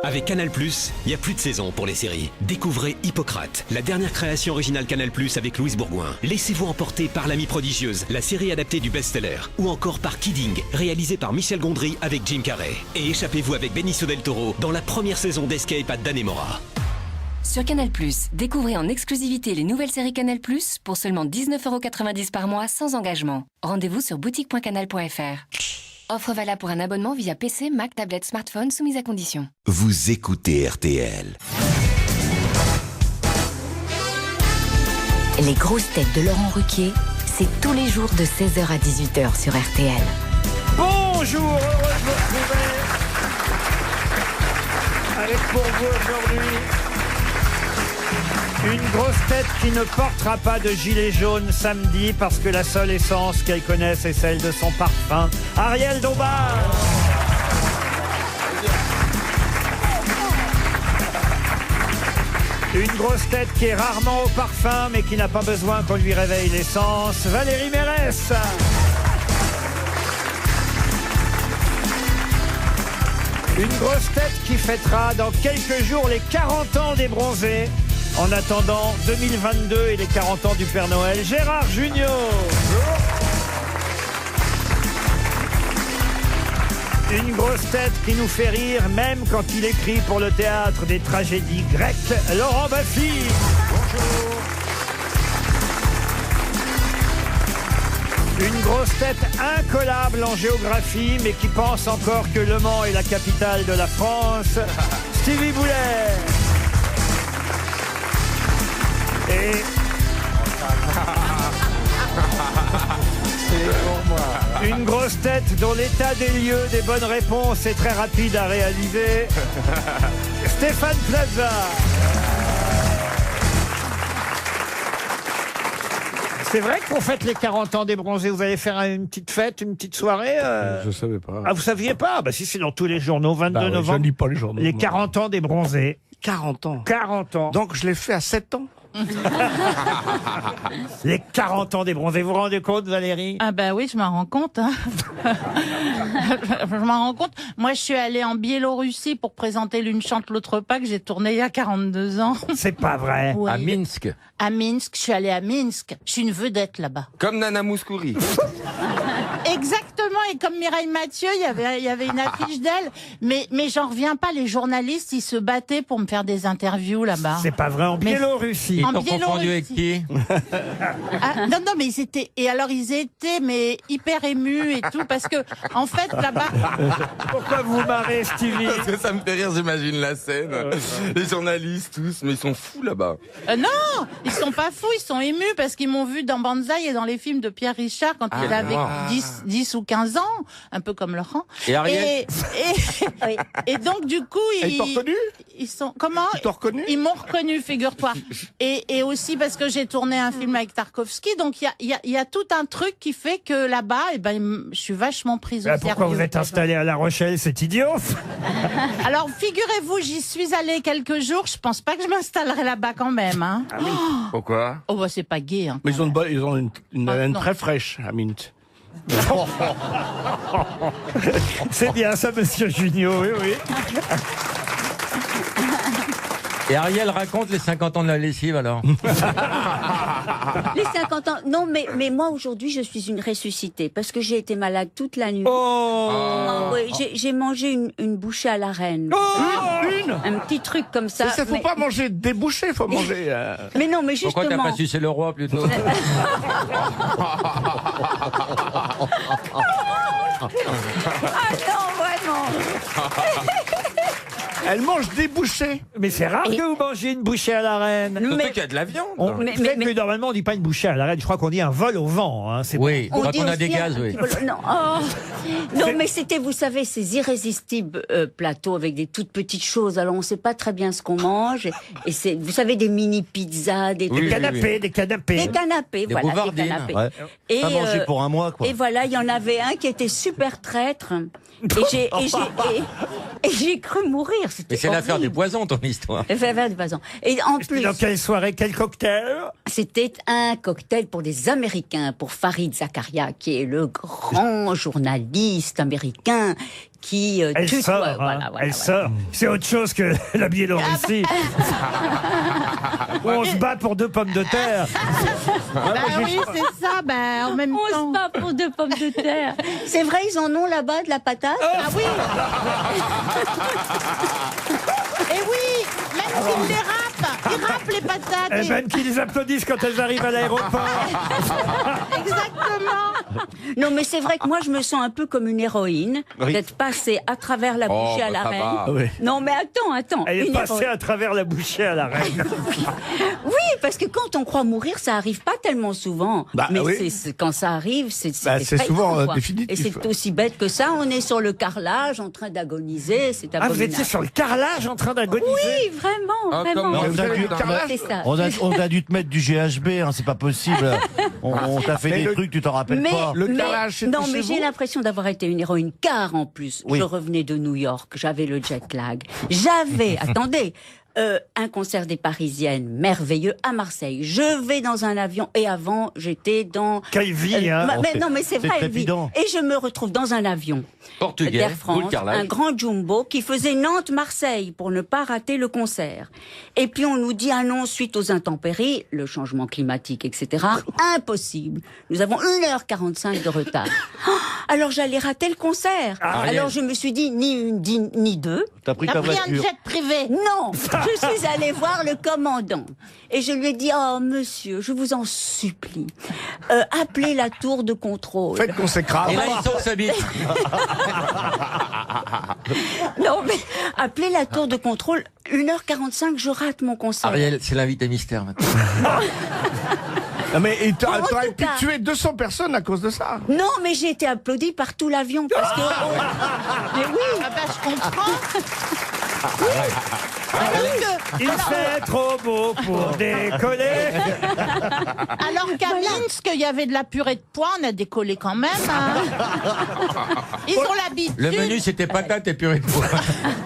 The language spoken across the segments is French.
Avec Canal+, il n'y a plus de saison pour les séries. Découvrez Hippocrate, la dernière création originale Canal+, avec Louise Bourgoin. Laissez-vous emporter par L'Amie prodigieuse, la série adaptée du best-seller. Ou encore par Kidding, réalisé par Michel Gondry avec Jim Carrey. Et échappez-vous avec Benicio del Toro dans la première saison d'Escape à Dannemora. Sur Canal+, découvrez en exclusivité les nouvelles séries Canal+, pour seulement 19,90 € par mois sans engagement. Rendez-vous sur boutique.canal.fr. Offre valable pour un abonnement via PC, Mac, tablette, smartphone, soumise à condition. Vous écoutez RTL. Les grosses têtes de Laurent Ruquier, c'est tous les jours de 16h à 18h sur RTL. Bonjour, heureux de vous retrouver avec pour vous aujourd'hui une grosse tête qui ne portera pas de gilet jaune samedi parce que la seule essence qu'elle connaisse est celle de son parfum. Ariel Dombal. Une grosse tête qui est rarement au parfum mais qui n'a pas besoin qu'on lui réveille l'essence. Valérie Mérès. Une grosse tête qui fêtera dans quelques jours les 40 ans des bronzés. En attendant 2022 et les 40 ans du Père Noël, Gérard Jugnot. Une grosse tête qui nous fait rire même quand il écrit pour le théâtre des tragédies grecques, Laurent Baffy. Bonjour. Une grosse tête incollable en géographie, mais qui pense encore que Le Mans est la capitale de la France, Stevie Boulet. Et... une grosse tête dont l'état des lieux des bonnes réponses est très rapide à réaliser, Stéphane Plaza. C'est vrai qu'on fête les 40 ans des bronzés. Vous allez faire une petite fête, une petite soirée Je savais pas. Ah, vous saviez pas? Bah si, c'est dans tous les journaux, 22 Bah ouais, novembre. je lis pas les journaux. Les 40 ans des bronzés. 40 ans. 40 ans. Donc je l'ai fait à 7 ans. Les 40 ans des bronzés. Vous vous rendez compte, Valérie? Ah bah oui, je m'en rends compte. Hein. Je m'en rends compte. Moi, je suis allée en Biélorussie pour présenter L'Une chante, l'autre pas, que j'ai tourné il y a 42 ans. C'est pas vrai. Ouais. À Minsk. À Minsk, je suis allée à Minsk. Je suis une vedette là-bas. Comme Nana Mouskouri. Exactement, et comme Mireille Mathieu, il y avait une affiche d'elle. Mais j'en reviens pas, les journalistes, ils se battaient pour me faire des interviews là-bas. C'est pas vrai, en Mais- Biélorussie. Ils En t'ont confondu avec qui? Ah, non, mais ils étaient, mais hyper émus et tout, parce que, en fait, là-bas, Pourquoi vous marrez, Stevie? Parce que ça me fait rire, j'imagine la scène. Les journalistes, tous, mais ils sont fous là-bas. non, ils sont pas fous, ils sont émus parce qu'ils m'ont vu dans Banzai et dans les films de Pierre Richard quand il avait 10 ou 15 ans, un peu comme Laurent. Et Ariel Et donc, du coup, Ils t'ont reconnu? ils sont, comment? Ils t'ont reconnu? Ils m'ont reconnu, figure-toi. Et aussi parce que j'ai tourné un film avec Tarkovsky, donc il y a tout un truc qui fait que là-bas, eh ben, je suis vachement prise au Bah, sérieux. pourquoi vous êtes installé à La Rochelle? C'est idiot. Alors, figurez-vous, j'y suis allée quelques jours, je pense pas que je m'installerai là-bas quand même, hein. Pourquoi? Oh, bah, c'est pas gai, hein. Mais ils ont une Ah, haleine non. très fraîche à Mint. C'est bien ça, monsieur Jugnot, oui, oui. Et Ariel raconte les 50 ans de la lessive alors. Les 50 ans. Non, mais moi, aujourd'hui, je suis une ressuscitée parce que j'ai été malade toute la nuit. Oh, Oui, j'ai mangé une bouchée à la reine. Un petit truc comme ça. Mais ça, faut pas manger des bouchées, faut manger... Mais non, mais justement. Pourquoi t'as pas sucé le roi plutôt? Ah non, vraiment. Elle mange des bouchées. mais c'est rare que vous mangiez une bouchée à la reine. Surtout Mais- qu'il y a de la viande. Mais- Peut-être mais- que normalement on dit pas une bouchée à la reine, je crois qu'on dit un vol au vent. Hein. C'est Oui, On quand dit on a aussi des gaz, oui. Non, non, mais c'était, vous savez, ces irrésistibles plateaux avec des toutes petites choses. Alors, on sait pas très bien ce qu'on mange. Et c'est, vous savez, des mini pizzas, des, Oui, des oui, canapés, des canapés. des canapés, Des voilà, des bouvardines. canapés. Ouais. Et, Pas manger pour un mois, quoi. Et voilà, il y en avait un qui était super traître. Et j'ai cru mourir. c'était Mais c'est l'affaire horrible. du poison, ton histoire. L'affaire du poison. Et en plus, Dans quelle soirée, quel cocktail? c'était un cocktail pour des Américains, pour Farid Zakaria, qui est le grand journaliste américain qui Elle tutoie- sort, hein. voilà, voilà, Elle voilà. sort. C'est autre chose que la Biélorussie. Où on se bat pour 2 pommes de terre. Bah oui, c'est ça, bah, en même On temps. se bat pour 2 pommes de terre. C'est vrai, ils en ont là-bas de la patate. Ah oui. Et oui, même s'ils les râpent, ils râpent les patates. Et même qu'ils applaudissent quand elles arrivent à l'aéroport. Exactement. Non, mais c'est vrai que moi, je me sens un peu comme une héroïne d'être passée à travers la Oh, bouchée à la bah, ça reine. va. Oui. Non, mais attends. Elle est une passée héroïne. à travers la bouchée à la reine. Oui, parce que quand on croit mourir, ça arrive pas tellement souvent. Bah, mais oui. quand ça arrive, c'est Bah, c'est effrayant, souvent, quoi. définitif. Et c'est aussi bête que ça. On est sur le carrelage, en train d'agoniser. C'est Ah, vous abominable. étiez sur le carrelage en train d'agoniser? Oui, vraiment, Ah, vraiment. comment vous avez eu C'est carrelage C'est ça. On a dû te mettre du GHB, hein, c'est pas possible. On t'a fait Mais des le- trucs, tu t'en rappelles pas. Le carrelage, c'était non, chez mais j'ai vous l'impression d'avoir été une héroïne, car en plus, Oui. je revenais de New York, j'avais le jet lag, j'avais, attendez, un concert des Parisiennes merveilleux à Marseille. Je vais dans un avion et avant, j'étais dans... Quelle vie, hein. mais non, mais c'est c'est vrai, elle vit. trépidant. Et je me retrouve dans un avion Portugais, d'Air full France, carrelage. un grand jumbo qui faisait Nantes-Marseille pour ne pas rater le concert. Et puis on nous dit, ah non, suite aux intempéries, le changement climatique, etc., impossible. Nous avons 1h45 de retard. Alors j'allais rater le concert. Alors je me suis dit, ni une, ni deux. T'as pris T'as ta pris un voiture. jet privé. Non, je suis allée voir le commandant et je lui ai dit, oh monsieur, je vous en supplie, appelez la tour de contrôle. Faites qu'on s'écrase. Et là, il sort sa bite. Non mais appelez la tour de contrôle. 1h45, je rate mon concert. Ariel, c'est l'invité mystère maintenant. Non, mais En t'aurais tout pu cas- tuer 200 personnes à cause de ça. Non, mais j'ai été applaudie par tout l'avion parce que. Mais oui. Ah bah, je comprends. Il fait trop beau pour décoller. Alors qu'à Minsk, il y avait de la purée de pois, on a décollé quand même. Hein. Ils ont l'habitude. Le menu, c'était patate et purée de pois.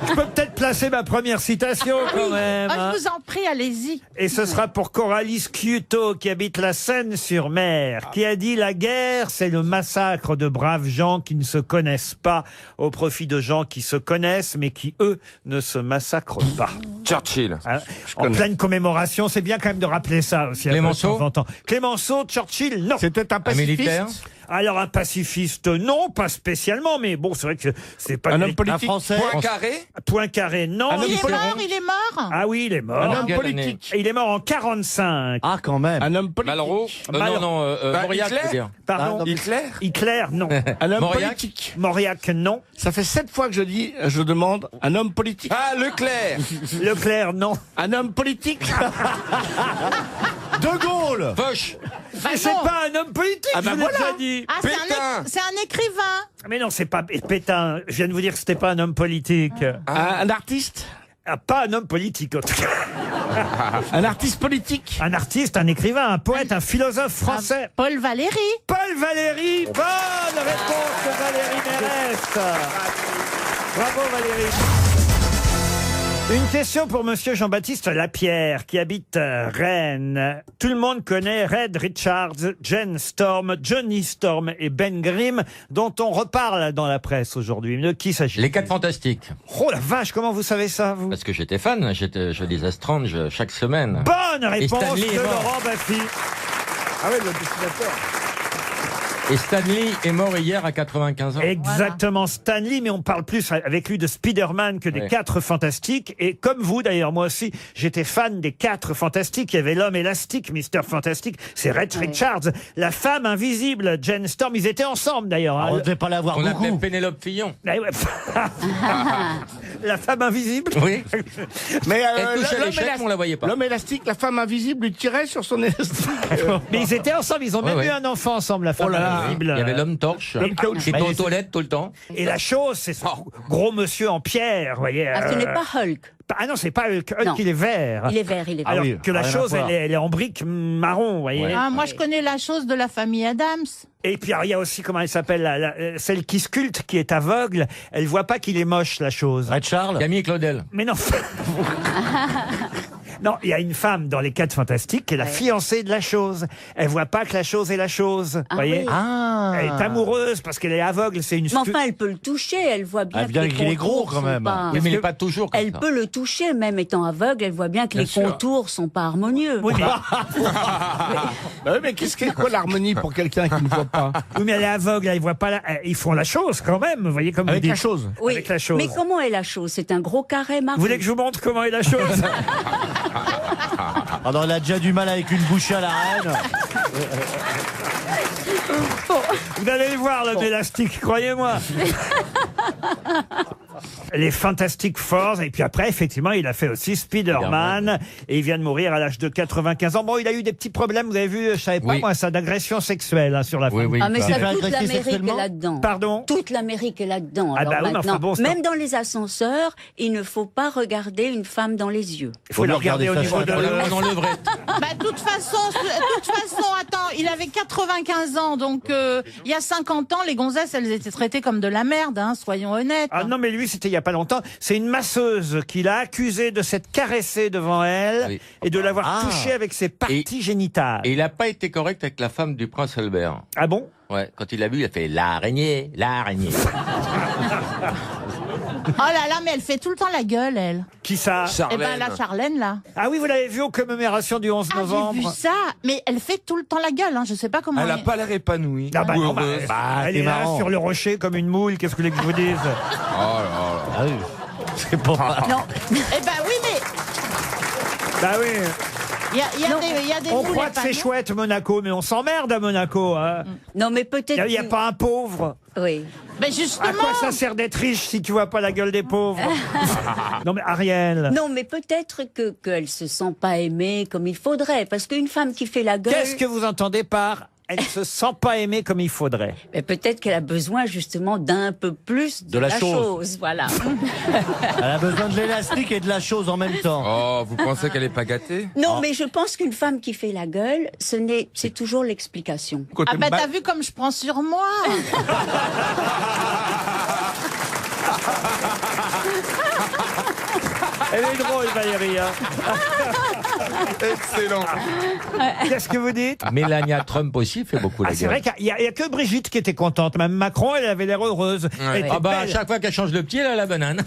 Je peux peut-être placer ma première citation quand même. Ah, hein. je vous en prie, allez-y. Et ce sera pour Coralie Sciuto, qui habite la Seine-sur-Mer, qui a dit « La guerre, c'est le massacre de braves gens qui ne se connaissent pas, au profit de gens qui se connaissent, mais qui, eux, ne se massacrent pas. Churchill. Hein, en connais. pleine commémoration, c'est bien quand même de rappeler ça aussi. Clémenceau de temps en temps. Clémenceau, Churchill, non. C'était un Un pacifiste. militaire. Alors un pacifiste, non, pas spécialement, mais bon, c'est vrai que c'est pas... Un homme Un politique. Français. Poincaré. Poincaré, non. Un homme Il est politique. mort, il est mort. Ah oui, il est mort. Un homme Quelle année politique. Et il est mort en 45. Ah, quand même. Un homme politique. Malraux. Non, Bah, Mauriac, Hitler je veux dire. Pardon. Ah, non, Hitler. Hitler, non. Un homme Mauriac. politique. Mauriac, non. Ça fait 7 fois que je demande un homme politique. Ah, Leclerc. Leclerc, non. Un homme politique. De Gaulle. Foch. Mais c'est pas un homme politique, Ah bah je vous l'ai voilà. déjà dit. Ah, Pétain. c'est un écrivain. Mais non, c'est pas Pétain. Je viens de vous dire que c'était pas un homme politique. Un artiste. Ah, pas un homme politique, en tout cas. Un artiste politique. Un artiste, un écrivain, un poète, un philosophe français. Paul Valéry. Paul Valéry. Bonne réponse de Valérie Mérès. Bravo Valérie. Une question pour monsieur Jean-Baptiste Lapierre, qui habite Rennes. Tout le monde connaît Red Richards, Jen Storm, Johnny Storm et Ben Grimm, dont on reparle dans la presse aujourd'hui. De qui s'agit-il? Les 4 Fantastiques. Oh la vache, comment vous savez ça, vous? Parce que j'étais fan, je lisais Strange chaque semaine. Bonne réponse Stanley est de mort. Laurent Baffy. Ah oui, le dessinateur. Et Stanley est mort hier à 95 ans. Exactement, Stanley, mais on parle plus avec lui de Spider-Man que des Ouais. 4 Fantastiques. Et comme vous, d'ailleurs, moi aussi, j'étais fan des 4 Fantastiques. Il y avait l'homme élastique, Mr. Fantastique, c'est Red Richards. La femme invisible, Jen Storm, ils étaient ensemble, d'ailleurs. hein. On ne devait pas l'avoir On l'appelait beaucoup. Pénélope Fillon. Ah ouais. La femme invisible. Oui. Mais Elle touchait l'homme l'échec, mais on la voyait pas. L'homme élastique, la femme invisible lui tirait sur son élastique. Mais ils étaient ensemble, ils ont même Ouais, eu ouais. un enfant ensemble, la femme Oh là là. invisible. Il y avait l'homme torche L'homme caoutchouc. qui était aux toilettes tout le temps. Et la chose, c'est ce gros monsieur en pierre, vous voyez. Ah, ce n'est pas Hulk. Ah non, c'est pas Hulk. Hulk, Non. il est vert. Il est vert, il est vert. Alors oui, que la rien à chose, voir. elle est en brique marron, vous voyez. Ah, moi, je connais la chose de la famille Adams. Et puis alors, il y a aussi, comment elle s'appelle, celle qui sculpte, qui est aveugle. Elle voit pas qu'il est moche, la chose. Red Charles. Camille Claudel. Mais non. Non, il y a une femme dans les 4 Fantastiques qui est la fiancée de la chose. Elle voit pas que la chose est la chose. Ah voyez. oui. Ah. Elle est amoureuse parce qu'elle est aveugle. C'est une. Mais enfin, elle peut le toucher, elle voit bien Ah, que bien les qu'il est gros, contours quand sont même. pas- Oui, mais il n'est pas toujours comme Elle ça. peut le toucher, même étant aveugle, elle voit bien que Bien les sûr. contours sont pas harmonieux. Oui, mais, Bah oui, mais qu'est-ce qu'est quoi l'harmonie pour quelqu'un qui ne voit pas? oui, mais elle est aveugle. Elle voit pas. Ils font la chose quand même. Vous voyez comme Avec vous la dites. chose. Oui. Avec la chose. Mais comment est la chose? C'est un gros carré marron. Vous voulez que je vous montre comment est la chose? Ah non, il a déjà du mal avec une bouchée à la reine. Vous allez le voir, l'homme élastique, croyez-moi. Les Fantastic Four, et puis après, effectivement, il a fait aussi Spider-Man, et il vient de mourir à l'âge de 95 ans. Bon, il a eu des petits problèmes, vous avez vu, je savais pas Oui. moi, ça, d'agression sexuelle hein, sur la Oui, femme. oui. Ah mais Il s'est ça, fait toute agresser l'Amérique sexuellement est là-dedans. Pardon? Toute l'Amérique est là-dedans. Ah Alors bah oui, mais enfin maintenant, bon, c'est même dans les ascenseurs, il ne faut pas regarder une femme dans les yeux. Il faut le regarder au niveau de... Dans le vrai. Bah, de toute façon, attends, il avait 95 ans, donc il y a 50 ans, les gonzesses, elles étaient traitées comme de la merde, hein, soyons honnêtes. Ah non, mais lui, c'était il y a pas longtemps. C'est une masseuse qui l'a accusé de s'être caressé devant elle Oui. et de l'avoir Ah. touché avec ses parties génitales. Et il n'a pas été correct avec la femme du prince Albert. Ah bon? Ouais, quand il l'a vu, il a fait l'araignée, l'araignée. Oh là là, mais elle fait tout le temps la gueule, elle. Qui ça? Eh ben, la Charlène, là. Ah oui, vous l'avez vu aux commémorations du 11 Ah, j'ai vu novembre? ça, mais elle fait tout le temps la gueule, hein. Je sais pas comment. Elle a pas l'air épanouie. Ah bah, Ou non, bah, heureuse. elle c'est est là marrant. sur le rocher comme une moule, qu'est-ce que vous voulez que je vous dise? Oh là là. Ah oui. C'est pour Non. Eh ben oui, mais Bah oui, il y a des on moules croit que c'est épanouies. chouette Monaco, mais on s'emmerde à Monaco. Hein. Non, mais Il peut-être. n'y a, pas un pauvre. Oui. Mais À justement. quoi ça sert d'être riche si tu vois pas la gueule des pauvres? Non mais Ariel, Non, mais peut-être qu'elle se sent pas aimée comme il faudrait, parce qu'une femme qui fait la gueule. qu'est-ce que vous entendez par elle se sent pas aimée comme il faudrait? Mais peut-être qu'elle a besoin justement d'un peu plus de la chose. Voilà. Elle a besoin de l'élastique et de la chose en même temps. Oh, vous pensez qu'elle est pas gâtée? Non, mais je pense qu'une femme qui fait la gueule, c'est toujours l'explication. Côté Ah bah ba- t'as vu comme je prends sur moi. Elle est drôle Valérie. Hein. Excellent. Qu'est-ce que vous dites? Mélania Trump aussi fait beaucoup la Ah, gueule. c'est vrai qu'il y a que Brigitte qui était contente. Même Macron, elle avait l'air heureuse. Elle était Ah bah à belle. chaque fois qu'elle change de pied, elle a la banane.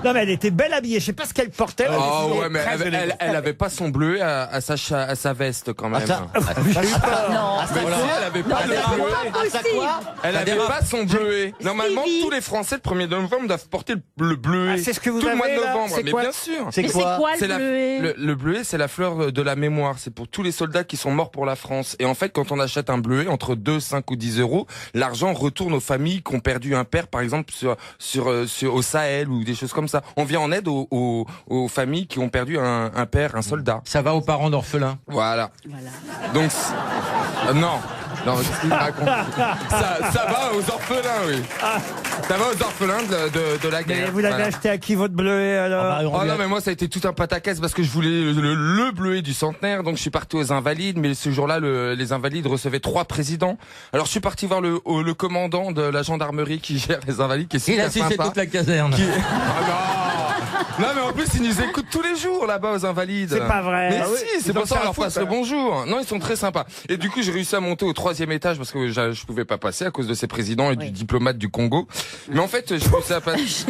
Non mais elle était belle habillée. Je sais pas ce qu'elle portait. mais Oh elle ouais, mais était très élégante. elle avait pas son bleu à sa veste quand même. ça- J'ai eu peur. Non, Mais si, elle avait pas le c'est bleuet. pas possible. Elle avait pas son bleuet. Normalement, Stevie. tous les Français le 1er novembre doivent porter le bleuet. Ah, c'est ce que vous tout le mois de avez, là novembre. C'est Mais quoi bien sûr. C'est Mais c'est quoi? quoi C'est le la- bleuet le bleuet, c'est la fleur de la mémoire. C'est pour tous les soldats qui sont morts pour la France. Et en fait, quand on achète un bleuet entre 2, 5 ou 10 euros, l'argent retourne aux familles qui ont perdu un père, par exemple, au Sahel ou des choses comme ça. On vient en aide aux familles qui ont perdu un père, un soldat. Ça va aux parents d'orphelins. Voilà. Donc, non. Non, qu'est-ce qu'il raconte? Ça va aux orphelins, oui. Ça va aux orphelins de la guerre. Mais vous l'avez Voilà. acheté à qui votre bleuet alors? Ah bah, on Oh lui a- non, mais moi ça a été tout un pataquès parce que je voulais le bleuet du centenaire, donc je suis parti aux Invalides, mais ce jour-là les Invalides recevaient 3 présidents. Alors je suis parti voir le commandant de la gendarmerie qui gère les Invalides, qui est Il super a assisté sympa. toute la caserne. Ah non, mais en plus ils nous écoutent tous les jours là-bas aux Invalides. C'est pas vrai. Mais Ah oui, si, ils c'est pour ont ça fait on un leur foot, passe le bonjour. Non, ils sont très sympas. Et du coup j'ai réussi à monter au 3e étage parce que je pouvais pas passer à cause de ces présidents et du diplomate du Congo. Mais en fait j'ai réussi à passer.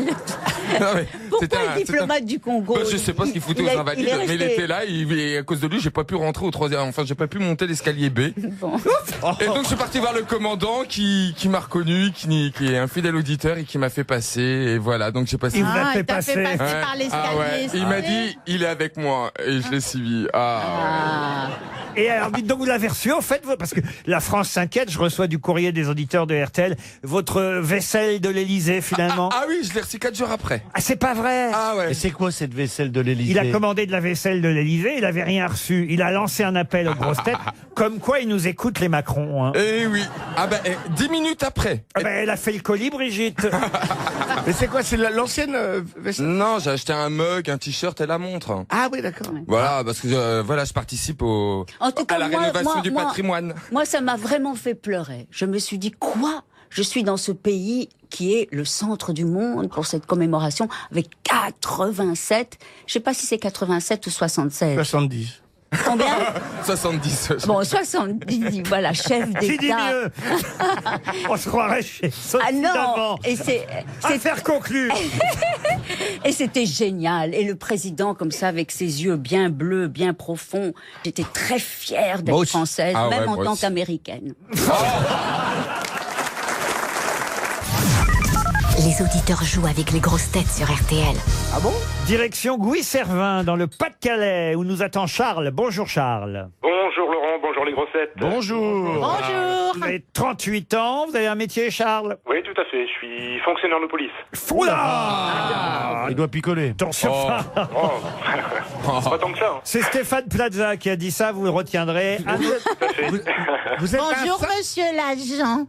Non, mais c'était Pourquoi le diplomate du Congo? je sais pas ce qu'il foutait Il aux est Invalides, mais il resté. était là, et à cause de lui, j'ai pas pu rentrer au 3e, enfin, j'ai pas pu monter l'escalier B. Bon. Et donc, je suis parti voir le commandant qui m'a reconnu, qui est un fidèle auditeur et qui m'a fait passer, et voilà, donc j'ai passé. Il vous a Ah, fait il t'a fait passer. passer Ouais. par l'escalier. Ah ouais. Il m'a dit, il est avec moi, et je l'ai suivi. Ah, Et alors, dites donc, vous l'avez reçu, en fait, parce que la France s'inquiète, je reçois du courrier des auditeurs de RTL, votre vaisselle de l'Élysée, finalement. ah oui, je l'ai reçu 4 jours après. Ah, c'est pas vrai! Ah ouais. Et c'est quoi cette vaisselle de l'Élysée? Il a commandé de la vaisselle de l'Élysée, il avait rien reçu. Il a lancé un appel aux grosses têtes, comme quoi il nous écoute les Macron. Hein. Eh oui. Ah ben, 10 minutes après. Ah ben, elle a fait le colis, Brigitte. Mais c'est quoi, c'est l'ancienne veste? Non, j'ai acheté un mug, un t-shirt et la montre. Ah oui, d'accord. Voilà, parce que je participe En tout cas, à la rénovation du patrimoine. Moi, ça m'a vraiment fait pleurer. Je me suis dit, quoi? Je suis dans ce pays qui est le centre du monde pour cette commémoration avec 87. Je sais pas si c'est 87 ou 76. 70. Combien? 70. Bon, 70, voilà, chef Qui dit d'État. mieux? On se croirait chez Sophie Ah non! Davant. Et c'est Affaire conclue. et c'était génial. Et le président, comme ça, avec ses yeux bien bleus, bien profonds. J'étais très fière Moi d'être aussi. française, Ah ouais, même en moi tant aussi. qu'américaine. Les auditeurs jouent avec les grosses têtes sur RTL. Ah bon? Direction Gouy-Servin, dans le Pas-de-Calais, où nous attend Charles. Bonjour Charles. Bonjour Laurent, bonjour les grossettes. Bonjour. Bonjour. Vous avez 38 ans, vous avez un métier Charles? Oui, tout à fait, je suis fonctionnaire de police. Oula! Il doit picoler. Attention, Oh, pas tant que ça. Hein. c'est Stéphane Plaza qui a dit ça, vous le retiendrez. Ah, Tout à fait. Vous êtes Bonjour, monsieur l'agent.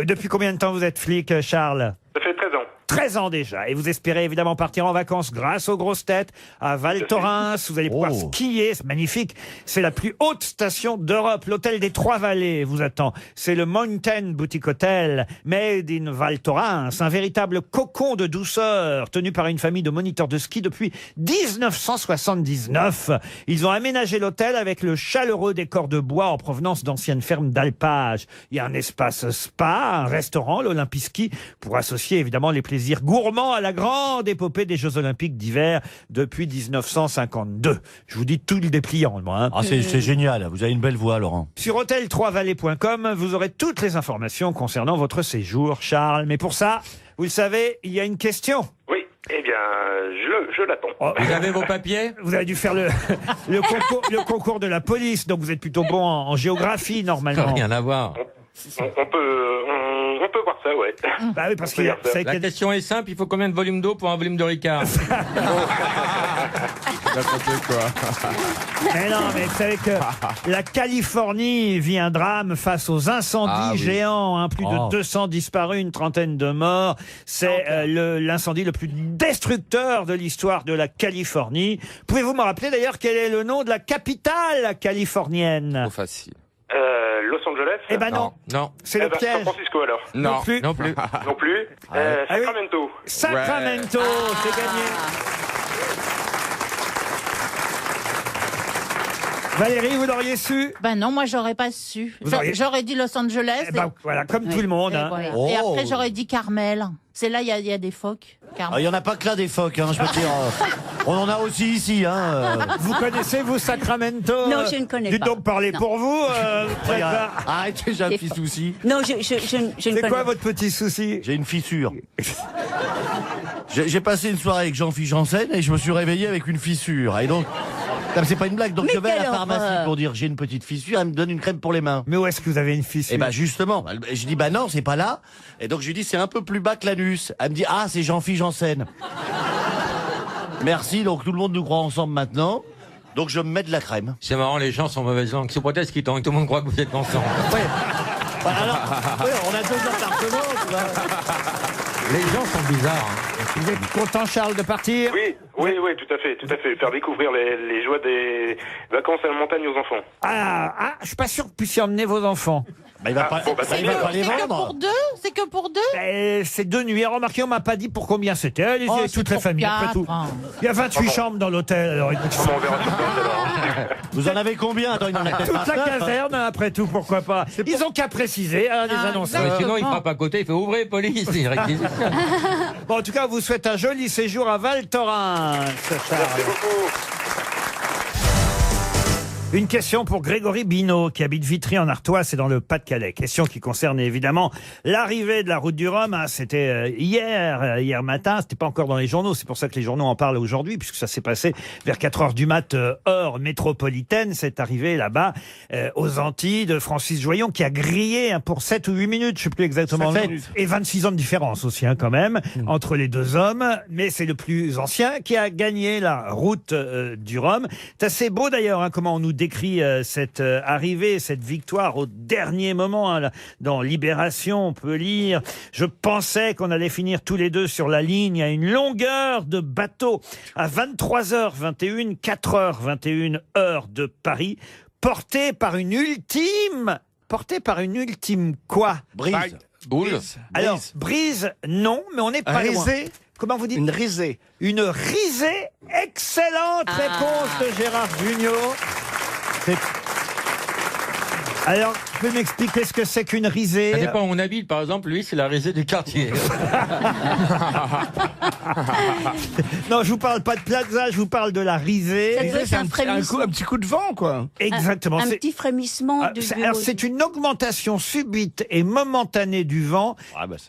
depuis combien de temps vous êtes flic, Charles? Ça fait 13 ans. 13 ans déjà. Et vous espérez évidemment partir en vacances grâce aux grosses têtes à Val Thorens. Vous allez pouvoir skier. C'est magnifique. C'est la plus haute station d'Europe. L'hôtel des Trois-Vallées vous attend. C'est le Mountain Boutique Hotel made in Val Thorens. Un véritable cocon de douceur tenu par une famille de moniteurs de ski depuis 1979. Ils ont aménagé l'hôtel avec le chaleureux décor de bois en provenance d'anciennes fermes d'alpage. Il y a un espace spa, un restaurant, l'Olympiski, pour associer évidemment les plaisirs gourmands à la grande épopée des Jeux Olympiques d'hiver depuis 1952. Je vous dis tout le dépliant, moi. Hein. Ah, c'est génial. Vous avez une belle voix, Laurent. Sur hôtel3vallées.com, vous aurez toutes les informations concernant votre séjour, Charles. Mais pour ça, vous le savez, il y a une question. Oui, eh bien, je l'attends. Oh, Vous avez vos papiers? vous avez dû faire le le concours de la police, donc vous êtes plutôt bon en géographie, normalement. Rien à voir. On peut voir ça, ouais. Bah oui, parce On peut que dire ça. c'est La question est simple, il faut combien de volumes d'eau pour un volume de Ricard? N'importe quoi. Mais non, mais vous savez que la Californie vit un drame face aux incendies géants. Hein, plus de 200 disparus, une trentaine de morts. C'est l'incendie le plus destructeur de l'histoire de la Californie. Pouvez-vous me rappeler d'ailleurs quel est le nom de la capitale californienne? Trop facile. Los Angeles. Eh ben non, Non. c'est Eh le ben, San piège. Francisco alors. Non plus. Non plus. Non plus. Ah oui. Sacramento. Sacramento, c'est gagné. Valérie, vous l'auriez su? Ben non, moi j'aurais pas su. Vous auriez- J'aurais dit Los Angeles. Eh ben, voilà, comme tout le monde. Et, Hein. voilà. Oh. Et après j'aurais dit Carmel. C'est là il y a des phoques. Il Carmel. n'y en a pas que là des phoques, hein, je veux dire. On en a aussi ici. Hein. Vous connaissez, vous, Sacramento? Non, je ne connais Dites pas. donc, parlez Non. pour vous. Plaza. Arrêtez, j'ai un petit souci. Non, je ne C'est connais quoi pas. votre petit souci? J'ai une fissure. J'ai passé une soirée avec Jean-Philippe Janssen et je me suis réveillé avec une fissure. Et donc, non, mais c'est pas une blague. Donc Mais je vais à la quelle pharmacie horreur. pour dire j'ai une petite fissure. Elle me donne une crème pour les mains. Mais où est-ce que vous avez une fissure? Et bah justement, je dis bah non, c'est pas là. Et donc je lui dis c'est un peu plus bas que l'anus. Elle me dit ah c'est Jean-Philippe Janssen. Merci, donc tout le monde nous croit ensemble maintenant. Donc je me mets de la crème. C'est marrant, les gens sont mauvaises langues. Sous prétexte qu'ils t'ont, tout le monde croit que vous êtes ensemble. Ouais. Bah, alors, ouais, on a 2 appartements. Tu vois. Les gens sont bizarres. Hein. Vous êtes content, Charles, de partir? Oui, tout à fait, tout à fait. Faire découvrir les joies des vacances à la montagne aux enfants. Je suis pas sûr que vous puissiez emmener vos enfants. Bah, il va pas, bon, bah, il va pas les C'est que vendre. pour deux? C'est que pour deux? C'est 2 nuits. Remarquez, on m'a pas dit pour combien c'était. Allez-y, Oh, avec toute c'est la pour famille, après 4, tout. hein. Il y a 28 chambres dans l'hôtel. Alors, écoutez, On verra sur place alors. Vous en avez combien? Attends, il en a peut-être toute la 29. caserne, après tout, pourquoi pas. Ils ont qu'à préciser, hein, les Ah, annonceurs. Mais sinon, il frappe à côté, il fait ouvrir police, il réquisitionne. Bon, en tout cas, on vous souhaite un joli séjour à Val Thorens, Charles. Merci beaucoup. Une question pour Grégory Binot, qui habite Vitry en Artois, c'est dans le Pas-de-Calais. Question qui concerne évidemment l'arrivée de la route du Rhum. Hein, c'était hier matin, c'était pas encore dans les journaux, c'est pour ça que les journaux en parlent aujourd'hui, puisque ça s'est passé vers 4 heures du mat, heure métropolitaine. C'est arrivé là-bas, aux Antilles, de Francis Joyon, qui a grillé hein, pour 7 ou 8 minutes, je sais plus exactement. 7 le minutes. nombre. Et 26 ans de différence aussi, hein, quand même, entre les deux hommes. Mais c'est le plus ancien qui a gagné la route du Rhum. C'est assez beau d'ailleurs, hein, comment on nous décrit cette arrivée, cette victoire au dernier moment. Hein, là, dans Libération, on peut lire « Je pensais qu'on allait finir tous les deux sur la ligne à une longueur de bateau à 23h21, 4h21 heure de Paris, porté par une ultime quoi ? Brise. Boule. Alors, brise, non, mais on n'est pas loin. Risée. Comment vous dites ? Une risée. Une risée. Excellente réponse de Gérard Junior. Alors, vous pouvez m'expliquer ce que c'est qu'une risée ? Ça dépend où on habite. Par exemple, lui, c'est la risée du quartier. Non, je vous parle pas de plaza, je vous parle de la risée. Ça doit être un frémissement. Un petit coup de vent, quoi. Exactement. Un c'est- petit frémissement Ah, du alors, c'est une augmentation subite et momentanée du vent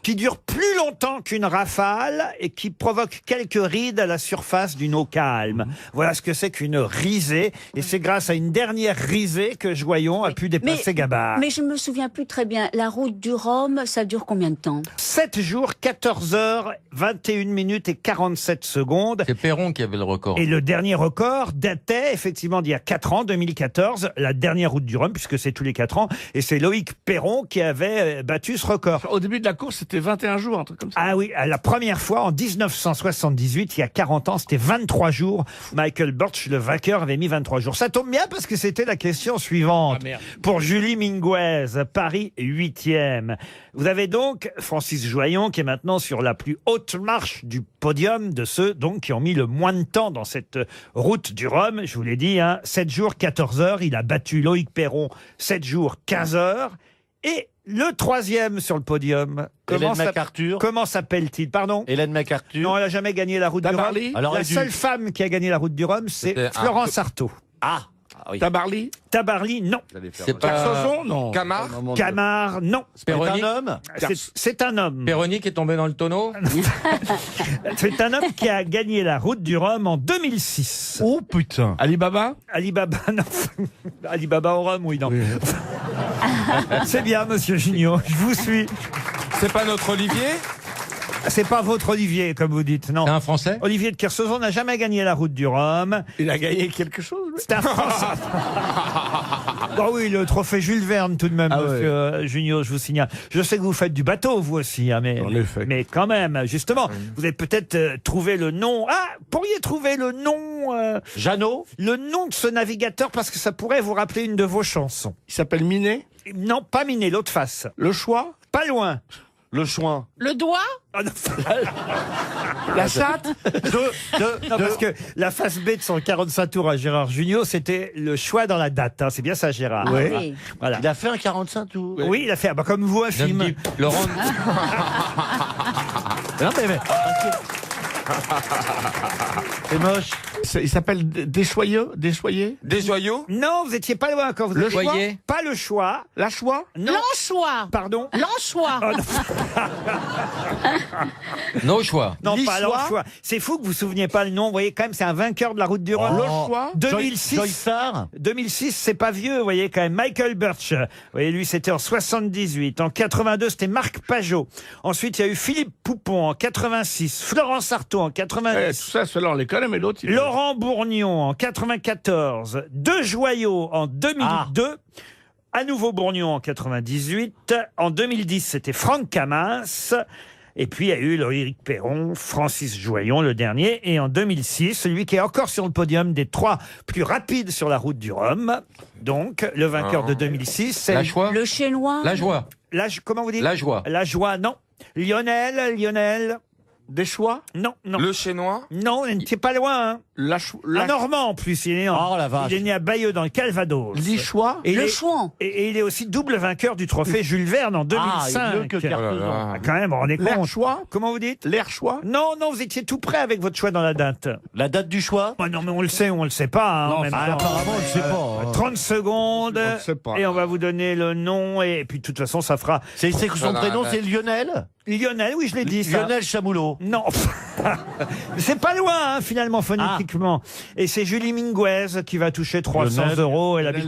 qui dure plus longtemps qu'une rafale et qui provoque quelques rides à la surface d'une eau calme. Voilà ce que c'est qu'une risée. Et c'est grâce à une dernière risée que Joyon a pu dépasser Gabard. Mais je me souviens plus très bien. La route du Rhum, ça dure combien de temps? 7 jours, 14 heures, 21 minutes et 47 secondes. C'est Perron qui avait le record. Et le dernier record datait effectivement d'il y a 4 ans, 2014, la dernière route du Rhum, puisque c'est tous les 4 ans. Et c'est Loïc Perron qui avait battu ce record. Au début de la course, c'était 21 jours, un truc comme ça. Ah oui, la première fois en 1978, il y a 40 ans, c'était 23 jours. Michael Birch, le vainqueur, avait mis 23 jours. Ça tombe bien parce que c'était la question suivante. Ah, merde. Pour Julie Minguez, Paris 8e. Vous avez donc Francis Joyon qui est maintenant sur la plus haute marche du podium de ceux donc qui ont mis le moins de temps dans cette route du Rhum. Je vous l'ai dit, 7 jours, 14 heures. Il a battu Loïc Perron 7 jours, 15 heures. Et le troisième sur le podium, Hélène MacArthur. comment s'appelle-t-il? Pardon? Hélène MacArthur. Non, elle n'a jamais gagné la route du Rhum. Tabarly. Alors, La elle seule femme qui a gagné la route du Rhum, c'est C'était Florence Artaud. Ah, oui. Tabarly. Tabarly, non. C'est pas Kersozon, non. Camard. Camard, non. C'est un Péronique. homme. C'est un homme. Péronique est tombé dans le tonneau. C'est un homme qui a gagné la route du Rhum en 2006. Oh putain. Alibaba. Alibaba, non. Alibaba au Rhum, oui, non. C'est bien, monsieur Gignot, je vous suis. C'est pas notre Olivier? C'est pas votre Olivier, comme vous dites, non. C'est un Français. Olivier de Kersauzon n'a jamais gagné la route du Rhum. Il a gagné quelque chose, lui. C'est un Français. Oh oui, le trophée Jules Verne, tout de même, Ah monsieur Junio, je vous signale. Je sais que vous faites du bateau, vous aussi, mais, En effet. mais quand même, justement, vous avez peut-être trouvé le nom. Ah, pourriez trouver le nom, Jeannot. le nom de ce navigateur, parce que ça pourrait vous rappeler une de vos chansons. Il s'appelle Minet. Non, pas Minet, l'autre face. Le Choix. Pas loin. Le Chouin. Le doigt? Ah non. La chatte. Non, parce que la face B de son 45 tours à Gérard Jugnot, c'était le choix dans la date. C'est bien ça, Gérard. Ah oui. Voilà. Il a fait un 45 tours. Oui, il a fait, comme vous, un Je me film. dis, Laurent, Non, mais c'est moche. Il s'appelle Deschoyeux. Deschoyé. Des joyaux? Non, vous étiez pas loin quand vous Le étiez- Choyer. Pas le choix. La Choix. Non. L'anchois. Pardon. L'anchois. Oh, non, nos choix. non, pas L'Issois. le choix. C'est fou que vous ne souveniez pas le nom. Vous voyez, quand même, c'est un vainqueur de la route du Rhum. Le Choix. 2006. Joy Star. 2006, c'est pas vieux, vous voyez, quand même. Michael Birch. Vous voyez, lui, c'était en 78. En 82, c'était Marc Pajot. Ensuite, il y a eu Philippe Poupon en 86. Florence Artaud en Tout 90. ça, ceux-là, on les connaît, mais l'autre, il... Laurent Bourgnon en 94. De Joyaux en 2002. À nouveau Bourgnon en 98. En 2010, c'était Franck Camas. Et puis, il y a eu Loïc Perron, Francis Joyon, le dernier. Et en 2006, celui qui est encore sur le podium des 3 plus rapides sur la route du Rhum. Donc, le vainqueur de 2006, c'est... La joie. Le chinois. La joie. Comment vous dites? La joie. La joie, non. Lionel. Des Choix. Non, non. Le Chénois? Non, il n'était pas loin, hein. Un Normand, en plus. Il est né, Oh, la vache. il est né à Bayeux, dans le Calvados. L'Ichois. Et il Le est- chouan. Et il est aussi double vainqueur du trophée Jules Verne en 2005. Ah, mieux que Kersozon. Ah, quand même, vous vous rendez L'air compte. Choix. Comment vous dites? L'air Choix. Non, non, vous étiez tout près avec votre choix dans la date. La date du choix. Oh, non, mais on le sait ou on le sait pas. Hein, en même temps. Apparemment, je sais pas. hein. 30 secondes. On le sait pas. Et on va vous donner le nom. Et puis, de toute façon, ça fera C'est que son Voilà, prénom, ouais. c'est Lionel. Lionel, oui, je l'ai dit, ça. Lionel Chamoulot. Non. C'est pas loin, hein, finalement, phonétiquement. Et c'est Julie Minguez qui va toucher 300 €. Elle habite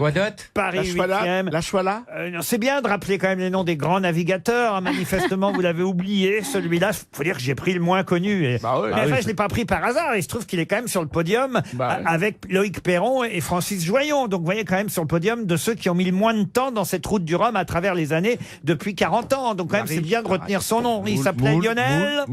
Paris 8e. La Chouala. Non, c'est bien de rappeler quand même les noms des grands navigateurs. Hein. Manifestement, vous l'avez oublié, celui-là. Faut dire que j'ai pris le moins connu. Et... Bah ouais. Mais enfin, je l'ai pas pris par hasard. Il se trouve qu'il est quand même sur le podium avec Loïc Perron et Francis Joyon. Donc, vous voyez quand même sur le podium de ceux qui ont mis le moins de temps dans cette route du Rhum à travers les années depuis 40 ans. Donc, quand même, c'est bien de retenir son nom. Il s'appelait Lionel.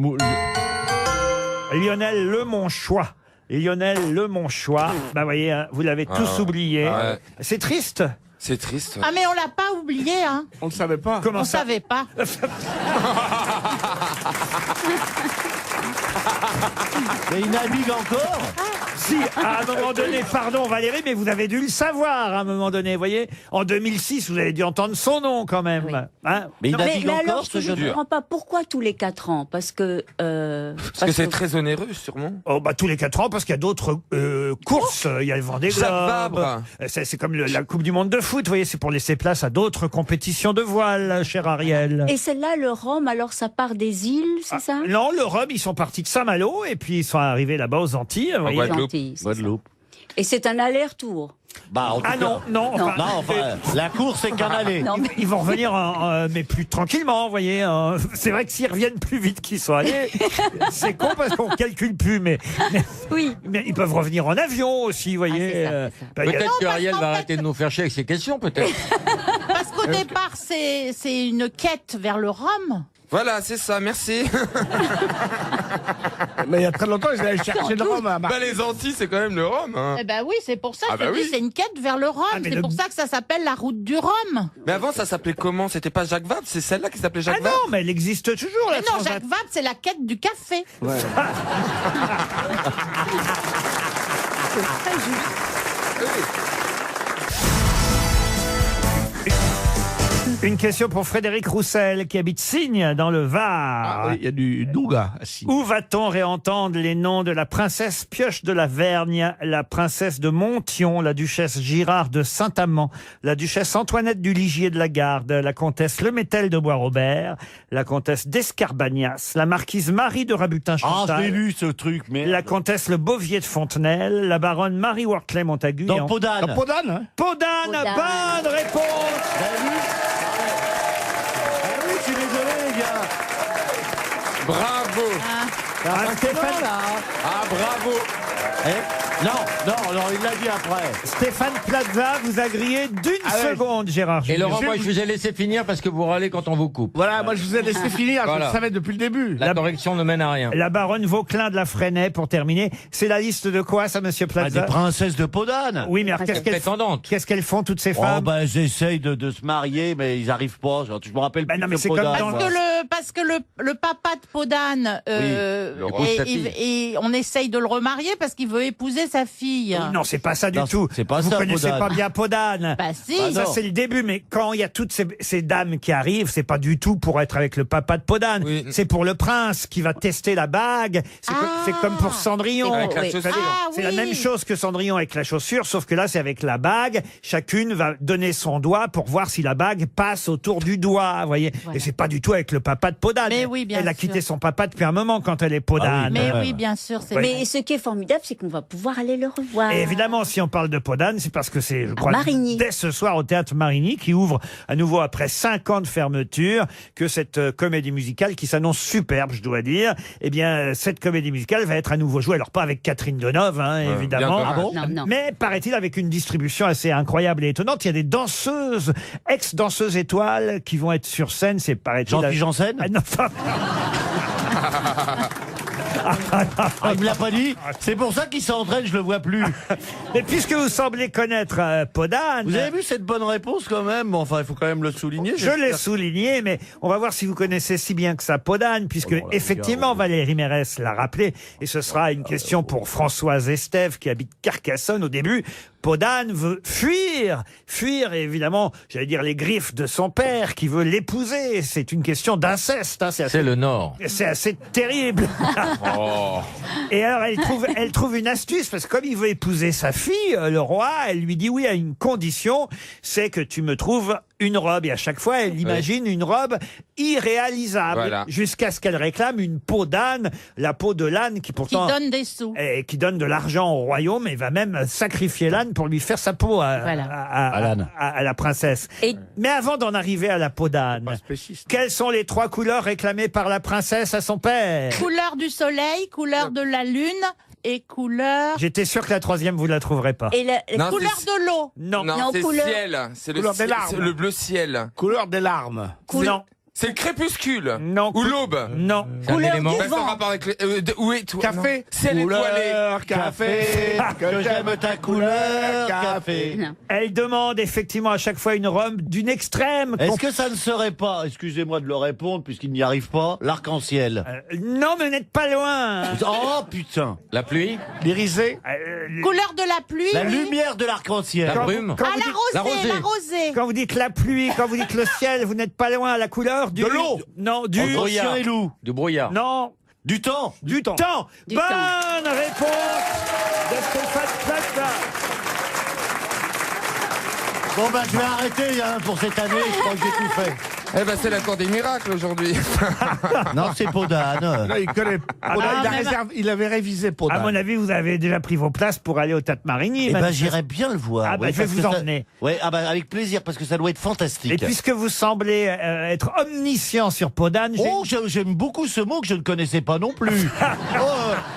Lionel Lemonchois. Lionel Lemonchois. Bah, voyez, hein, vous l'avez tous oublié. Ouais. C'est triste. C'est triste. Ah mais on l'a pas oublié, hein. On ne savait pas. Comment On ça savait pas. Mais il navigue encore. Si, à un moment donné, pardon Valérie, mais vous avez dû le savoir à un moment donné, vous voyez. En 2006, vous avez dû entendre son nom quand même. Oui. Hein. Mais il navigue Mais encore, alors, ce je jeune ne comprends pas pourquoi tous les 4 ans. Parce que C'est très onéreux, sûrement. Oh, bah, tous les 4 ans, parce qu'il y a d'autres courses. Il y a le Vendée Jacques Globe. Vabre. C'est comme la Coupe du Monde de foot, vous voyez, c'est pour laisser place à d'autres compétitions de voile, cher Ariel. Et celle-là, le Rhum, alors ça part des îles, c'est ça? Non, le Rhum, ils sont partis de Saint-Malo et puis ils sont arrivés là-bas aux Antilles. vous voyez. Guadeloupe. Gentil, c'est ça. Guadeloupe. Et c'est un aller-retour. Bah, en tout Ah cas- non, non, Non. enfin, Non, enfin, la course est qu'un aller. Non, mais- ils vont revenir, mais plus tranquillement, vous voyez. C'est vrai que s'ils reviennent plus vite qu'ils sont allés, c'est con parce qu'on calcule plus, mais Oui. ils peuvent revenir en avion aussi, vous voyez. c'est ça, c'est ça. bah, il y a- Peut-être que parce Ariel qu'en va fait- arrêter de nous faire chier avec ses questions, peut-être. Parce qu'au départ, c'est une quête vers le Rhum. Voilà, c'est ça, merci. Mais il y a très longtemps, ils allaient chercher le Rhum à Bah, les Antilles, c'est quand même le Rhum. Hein. Eh ben oui, c'est pour ça. Ah je te bah dis, oui. c'est une quête vers le Rhum. mais C'est le- pour ça que ça s'appelle la route du Rhum. Mais avant, ça s'appelait comment? C'était pas Jacques Vabre? C'est celle-là qui s'appelait Ah Jacques non, Vabre? mais elle existe toujours, Mais la non, Transat. Jacques Vabre, c'est la quête du café. Une question pour Frédéric Roussel, qui habite Signes, dans le Var. Ah, oui, il y a du nougat. Où va-t-on réentendre les noms de la princesse Pioche de la Vergne, la princesse de Monthyon, la duchesse Girard de Saint-Amand, la duchesse Antoinette du Ligier de la Garde, la comtesse Lemétel de Bois-Robert, la comtesse d'Escarbagnas, la marquise Marie de Ah, je l'ai Rabutin-Chantal, lu ce truc, mais. la comtesse Le Bovier de Fontenelle, la baronne Marie Wortley-Montagu. et Dans en- Podane. Dans Podane, hein. Podane, Podane. bonne réponse. Vous avez vu Ah oui, je suis désolé, les gars. Bravo! Ah, Stéphane, Ah, bravo! Non, il l'a dit après. Stéphane Plaza vous a grillé d'une Ah ouais. seconde, Gérard Et Junior. Laurent, moi, je vous ai laissé finir parce que vous râlez quand on vous coupe. Voilà, moi je vous ai laissé finir, je Voilà. le savais depuis le début. La correction ne mène à rien. La baronne Vauclin de la Fresnaye, pour terminer. C'est la liste de quoi, ça, monsieur Ah, Plaza? des princesses de Podane. Oui, mais alors, qu'est-ce qu'elles font, toutes ces Oh, femmes? bah, elles essayent de se marier, mais ils arrivent pas. Genre, je me rappelle Bah plus non, mais de c'est comme Podane. dans Parce que le papa de Podane, le roi de sa fille. et on essaye de le remarier parce qu'il veut épouser sa fille. Non, c'est pas ça du Non, tout. c'est pas Vous ça, connaissez Podane. pas bien Podane. Bah si. Bah Ça, non. c'est le début, mais quand il y a toutes ces dames qui arrivent, c'est pas du tout pour être avec le papa de Podane. Oui. C'est pour le prince qui va tester la bague. C'est comme pour Cendrillon. Avec la oui. chaussure. C'est la même chose que Cendrillon avec la chaussure, sauf que là, c'est avec la bague. Chacune va donner son doigt pour voir si la bague passe autour du doigt, vous voyez. Voilà. Et c'est pas du tout avec le papa de Podane. Mais oui, bien Elle a sûr. quitté son papa depuis un moment quand elle est Podane. Mais Ouais, oui, ouais. bien sûr, c'est. Mais ce qui est formidable, c'est qu'on va pouvoir aller le revoir. Et évidemment, si on parle de Podane, c'est parce que c'est, je crois, Marigny. dès ce soir au Théâtre Marigny, qui ouvre à nouveau après 5 ans de fermeture, que cette comédie musicale, qui s'annonce superbe, je dois dire, eh bien, cette comédie musicale va être à nouveau jouée. Alors, pas avec Catherine Deneuve, hein, évidemment. bien dommage. Non, non. Mais, paraît-il, avec une distribution assez incroyable et étonnante. Il y a des danseuses, ex-danseuses étoiles, qui vont être sur scène. C'est, paraît-il... Jean-Philippe Janssen Ah, non, pas- Ah, il me l'a pas dit. C'est pour ça qu'il s'entraîne, je le vois plus. Mais puisque vous semblez connaître Podane... Vous avez vu cette bonne réponse quand même? Bon, enfin, il faut quand même le souligner. Je l'ai souligné, mais on va voir si vous connaissez si bien que ça Podane, puisque Oh, là, effectivement Valérie Mérès l'a rappelé, et ce sera une question pour Françoise Estève qui habite Carcassonne au début. Podane veut fuir, et évidemment, j'allais dire les griffes de son père qui veut l'épouser. C'est une question d'inceste, hein, C'est le Nord. c'est assez terrible. Et alors, elle trouve une astuce, parce que comme il veut épouser sa fille, le roi, elle lui dit oui à une condition, c'est que tu me trouves une robe et à chaque fois elle imagine une robe irréalisable Voilà. jusqu'à ce qu'elle réclame une peau d'âne, la peau de l'âne qui Qui pourtant donne des sous. et qui donne de l'argent au royaume et va même sacrifier l'âne pour lui faire sa peau à la princesse. Mais avant d'en arriver à la peau d'âne, quelles sont les 3 couleurs réclamées par la princesse à son père? Couleur du soleil, couleur de la lune et couleur... J'étais sûr que la 3e vous la trouverez pas. Et la Non, couleur c'est- de l'eau. Non. Non, c'est couleur- ciel. C'est le, Couleur des ciel, larmes. c'est le bleu ciel. Couleur des larmes. Non. C'est le crépuscule. Non. Ou l'aube. Non. C'est un élément. Bah, c'est en rapport avec oui, toi, Café. non. Ciel étoilé. Couleur café. Que j'aime ta couleur café. Non. Elle demande effectivement à chaque fois une robe d'une extrême. Est-ce que ça ne serait pas, excusez-moi de le répondre puisqu'il n'y arrive pas, l'arc-en-ciel? Non, mais vous n'êtes pas loin. Oh putain. La pluie, L'irisé. Couleur de la pluie. La oui. lumière de l'arc-en-ciel. la brume. Quand Ah, vous la dites- rosée, la rosée. Quand vous dites la pluie, quand vous dites le ciel, vous n'êtes pas loin à la couleur du... De l'eau. Non, du... Entre chien et loup. Du brouillard. Non, Du temps. du temps. Du Bonne temps. réponse de Stéphane Plaza. Bon ben je vais arrêter pour cette année, je crois que j'ai tout fait. Eh ben, c'est la cour des miracles aujourd'hui. Non, c'est peau d'âne. Là, il connaît. Il avait révisé pour À mon avis, vous avez déjà pris vos places pour aller au Tate Marigny. Eh ben manifestement. j'irai bien le voir. Ah, bah, oui, je vais parce vous que ça- emmener. Ouais, ah bah avec plaisir parce que ça doit être fantastique. Et puisque vous semblez être omniscient sur Podane, Oh, j'aime beaucoup ce mot que je ne connaissais pas non plus.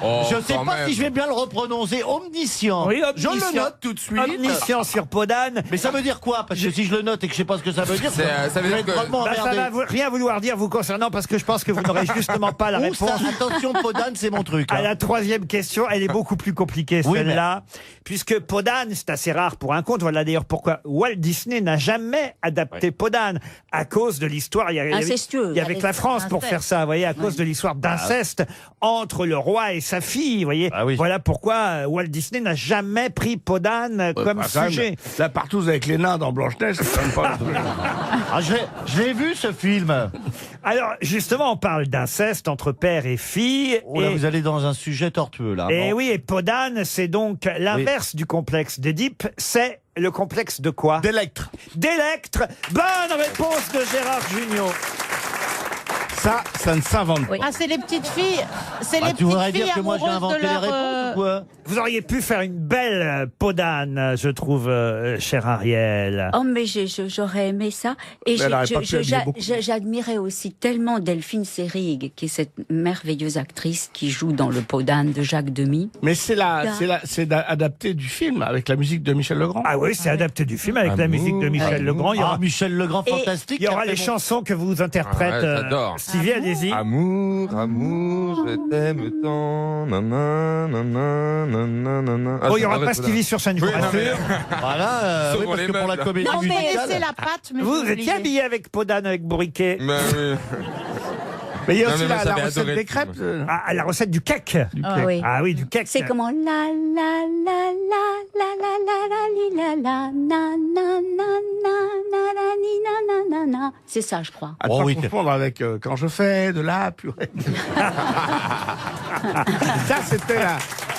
Oh, je sais quand pas même. si je vais bien le reprononcer. Omniscient. Oui, Je omniscient. le note tout de suite. omniscient sur Podane. Mais ça veut dire quoi? Parce que si je le note et que je sais pas ce que ça veut dire, C'est, ça veut je dire vais être que- drôlement Bah, ça emmerdé. va rien vouloir dire vous concernant parce que je pense que vous n'aurez justement pas la Ouh, réponse. ça, attention, Podane, c'est mon truc. À hein. la 3e question, elle est beaucoup plus compliquée Oui, celle-là, puisque Podane, c'est assez rare pour un conte. Voilà d'ailleurs pourquoi Walt Disney n'a jamais adapté Podane à cause de l'histoire. Il y avait Incestueuse. avec la France pour faire ça, vous voyez, à cause de l'histoire d'inceste entre le roi et sa fille, vous voyez. Ah oui. Voilà pourquoi Walt Disney n'a jamais pris Podane comme sujet. La partouze avec les nains dans Blanche-Neige, c'est quand même pas le truc. Ah, je l'ai vu ce film. Alors justement, on parle d'inceste entre père et fille. Oh là, et vous allez dans un sujet tortueux là. Et Bon. oui, et Podane, c'est donc l'inverse du complexe d'Édipe. C'est le complexe de quoi? D'Électre. D'Électre. Bonne réponse de Gérard Jugnot. Ça ne s'invente pas. Ah, c'est les petites filles. C'est Ah, les tu petites voudrais filles dire que moi j'ai amoureuses inventé de les leur, réponses ou quoi? Vous auriez pu faire une belle Podane, je trouve, cher Ariel. Oh, mais j'aurais aimé ça. Et Mais elle aurait pas pu habiller beaucoup. j'admirais aussi tellement Delphine Seyrig, qui est cette merveilleuse actrice qui joue dans Le Podane de Jacques Demy. Mais c'est adapté du film avec la musique de Michel Legrand. Ah oui, c'est adapté du film avec la musique de Michel Legrand. Il y aura, Michel Legrand, Et- fantastique. il y aura qui a les fait chansons que vous interprète Ah ouais, j'adore. Stevie, allez-y. Amour, amour, je t'aime tant. Nanana, nanana, nanana. Ah, Oh, il n'y ça aura m'arrête, pas ça. Stevie sur scène, je vous Oui, non, rassure. mais- Voilà, oui, Sauvons parce les que pour la meubles. comédie Non, vous musicale. connaissez la pâte, mais Vous étiez oubliez. habillé avec Podane, avec Bourriquet. Bah oui. Mais il y a Non, aussi mais moi, la j'avais recette adoré des le film. crêpes. Ah, la recette du cake. Ah oui. Ah oui, du cake. C'est comment la la la la la la la la li la la na na na na na la ni na na na na. C'est ça, je crois. À ne Oh pas oui, confondre avec quand je fais de la purée. Ça, c'était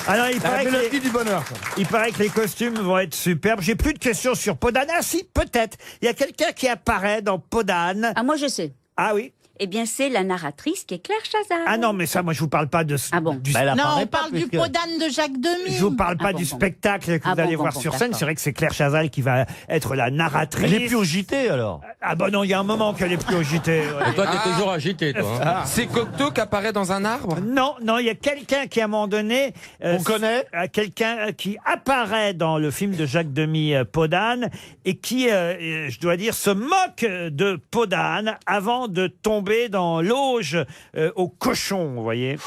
Alors, il la paraît, que mélodie les, du bonheur. ça. il paraît que les costumes vont être superbes. J'ai plus de questions sur Podane. Ah si, peut-être. Il y a quelqu'un qui apparaît dans Podane. Ah, moi, je sais. Ah oui. Eh bien, c'est la narratrice qui est Claire Chazal. Ah non, mais ça, moi, je vous parle pas de... Ah bon. du, Bah, elle Non, apparaît on pas, parle du puisque- Podane de Jacques Demy. je vous parle pas Ah bon, du bon. spectacle que Ah vous allez bon, voir bon, sur bon, scène. d'accord. C'est vrai que c'est Claire Chazal qui va être la narratrice. Elle est plus au JT alors. Ah bah non, il y a un moment qu'elle est plus au JT. ouais. Et toi, t'es toujours agité, toi. hein. C'est Cocteau qui apparaît dans un arbre. Non, non, il y a quelqu'un qui, à un moment donné... On connaît quelqu'un qui apparaît dans le film de Jacques Demy, Podane, et qui, je dois dire, se moque de Podane avant de tomber dans l'auge au cochon, vous voyez.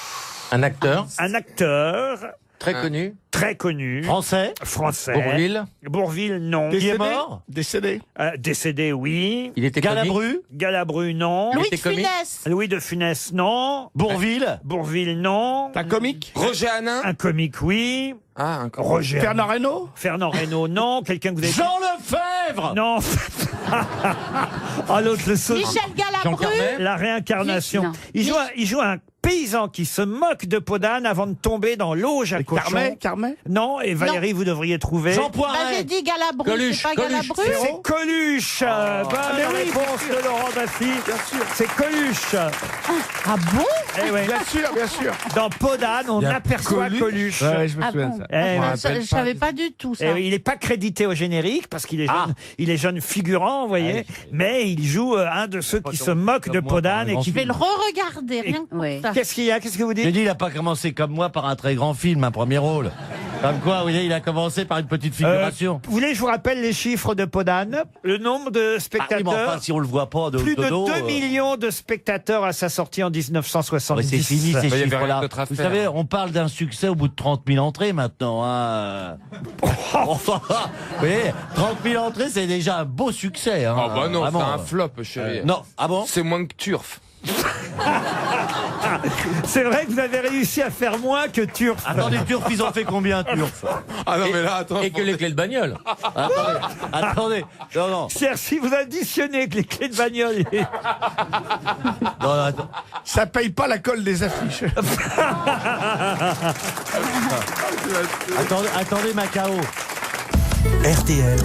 Un acteur Un acteur très connu. très connu. Français. Français. Bourvil. Bourvil, non. Qui est mort. Décédé. Décédé, oui. Il était comique. Galabru. Galabru, non. Louis de était comique. Funès. Louis de Funès, non. Bourville. Bourvil, non. Un comique. Roger Hanin. Un comique, oui. Ah, un comique. Roger. Fernand Reynaud. Fernand Reynaud, non. Quelqu'un que vous avez... Jean Lefebvre. Non. Ah, l'autre, le saut. Michel Jean Galabru. Carmet. La réincarnation. Non. Il joue un paysan qui se moque de peau d'âne avant de tomber dans l'auge à cochon. Carmet Non, et Valérie, vous devriez trouver. Jean Bah, j'ai dit Galabru, Coluche, c'est pas Coluche, Galabru. C'est Coluche. Bonne réponse de Laurent Baffy. C'est Coluche. Ah bon? Eh ouais. Bien sûr. Dans Peau d'âne, on Il y a aperçoit Coluche. Ouais, je me Ah souviens bon? de ça. Eh oui. Je savais pas du tout ça. Eh oui, il n'est pas crédité au générique parce qu'il est jeune, il est jeune figurant, vous voyez, mais il joue un de ceux qui se moquent de Peau d'âne et qui Je vais le re-regarder, rien que pour Ouais. ça. Qu'est-ce qu'il y a? Qu'est-ce que vous J'ai dites? dit, il a pas commencé comme moi par un très grand film, un premier rôle. Comme quoi, vous voyez, il a commencé par une petite figuration. Vous voulez que je vous rappelle les chiffres de Peau d'âne? Le nombre de Ah oui, mais spectateurs? enfin, si on le voit pas de Plus de dos, 2 millions de spectateurs à sa sortie en mais 1970. c'est fini ces il y avait rien chiffres-là. d'autre à Vous faire. savez, on parle d'un succès au bout de 30 000 entrées maintenant. Hein. Enfin, vous voyez, 30 000 entrées, c'est déjà un beau succès. Hein. Ah bah non, c'est Vraiment. un flop, chérie. Non, ah bon? C'est moins que Turf. C'est vrai que vous avez réussi à faire moins que Turf. Attendez, Turf, ils ont fait combien, Turf? Ah non, mais là, attends. Et que les clés de bagnole. Attendez, non, non. C'est-à-dire, si vous additionnez avec les clés de bagnole et... Non, attends. Ça paye pas la colle des affiches. Attendez, Macao. RTL,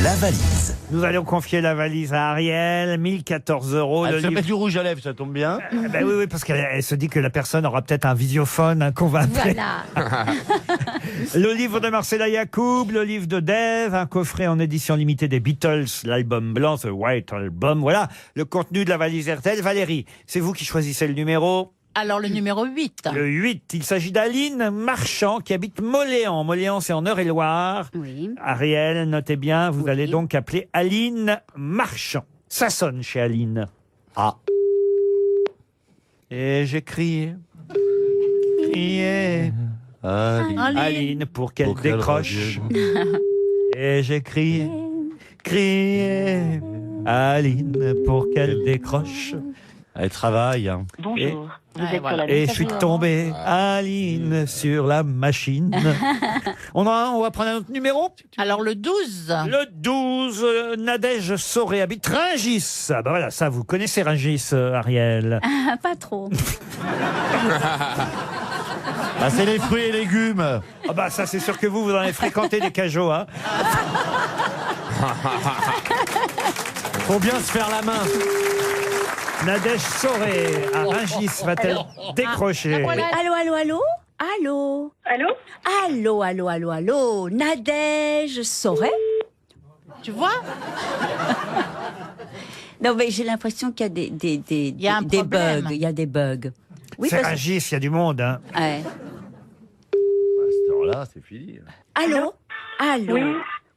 la valise. Nous allons confier la valise à Ariel, 1014 €. Elle se met du rouge à lèvres, ça tombe bien. Ben oui, parce qu'elle se dit que la personne aura peut-être un visiophone qu'on va appeler. Voilà. Le livre de Marcella Yacoub, le livre de Dave, un coffret en édition limitée des Beatles, l'album blanc, The White Album. Voilà le contenu de la valise RTL. Valérie, c'est vous qui choisissez le numéro. Alors le numéro 8. Le 8, il s'agit d'Aline Marchand qui habite Moléan. Moléan, c'est en Eure-et-Loire. Oui. Ariel, notez bien, vous allez donc appeler Aline Marchand. Ça sonne chez Aline. Ah. Et j'ai crié, Aline, pour qu'elle Pour qu'elle décroche. Et j'ai crié, Aline, pour qu'elle décroche. Elle travaille. Hein. Bonjour. Vous Ouais, êtes voilà. sur la Et je messagerie suis Orange. tombé, Aline, sur la machine. On va prendre un autre numéro. Alors le 12. Le 12, Nadège Sauré habite Rungis. Ah bah voilà, ça, vous connaissez Rungis, Ariel. Ah, pas trop. Ah, c'est les fruits et légumes. Ah bah ça, c'est sûr que vous en avez fréquenté des cajots, hein. Faut bien se faire la main. Nadège Sauré à Rungis va-t-elle décrocher? Allô, allô, allô? Allô? Allô? Allô, allô, allô, allô? Nadège Sauret? Tu vois? Non, mais j'ai l'impression qu'il y a Il y a un des problème. bugs. Il y a des bugs. Oui, C'est parce Rungis, il y a du monde, hein. ouais. À cette heure-là, c'est fini. Allô? Allô? Oui.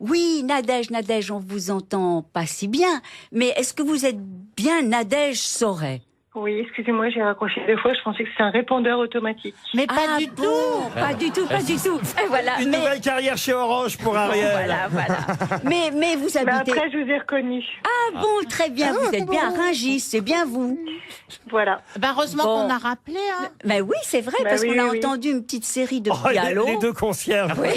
Oui, Nadège, on vous entend pas si bien. Mais est-ce que vous êtes bien Nadège Sauret? Oui, excusez-moi, j'ai raccroché 2 fois. Je pensais que c'était un répondeur automatique. Mais pas Ah du bon, tout. pas du tout, pas du tout. Et voilà. Une nouvelle carrière chez Orange pour Ariel. Voilà. Mais vous Mais habitez. après, je vous ai reconnu. Ah bon, très bien. Vous êtes bien à Rungis, c'est bien vous. Voilà. Ben heureusement Bon. qu'on a rappelé. Hein. Mais oui, c'est vrai, Bah parce oui, qu'on a oui, oui. entendu une petite série de Oh, dialogues. les deux concierges. Oui.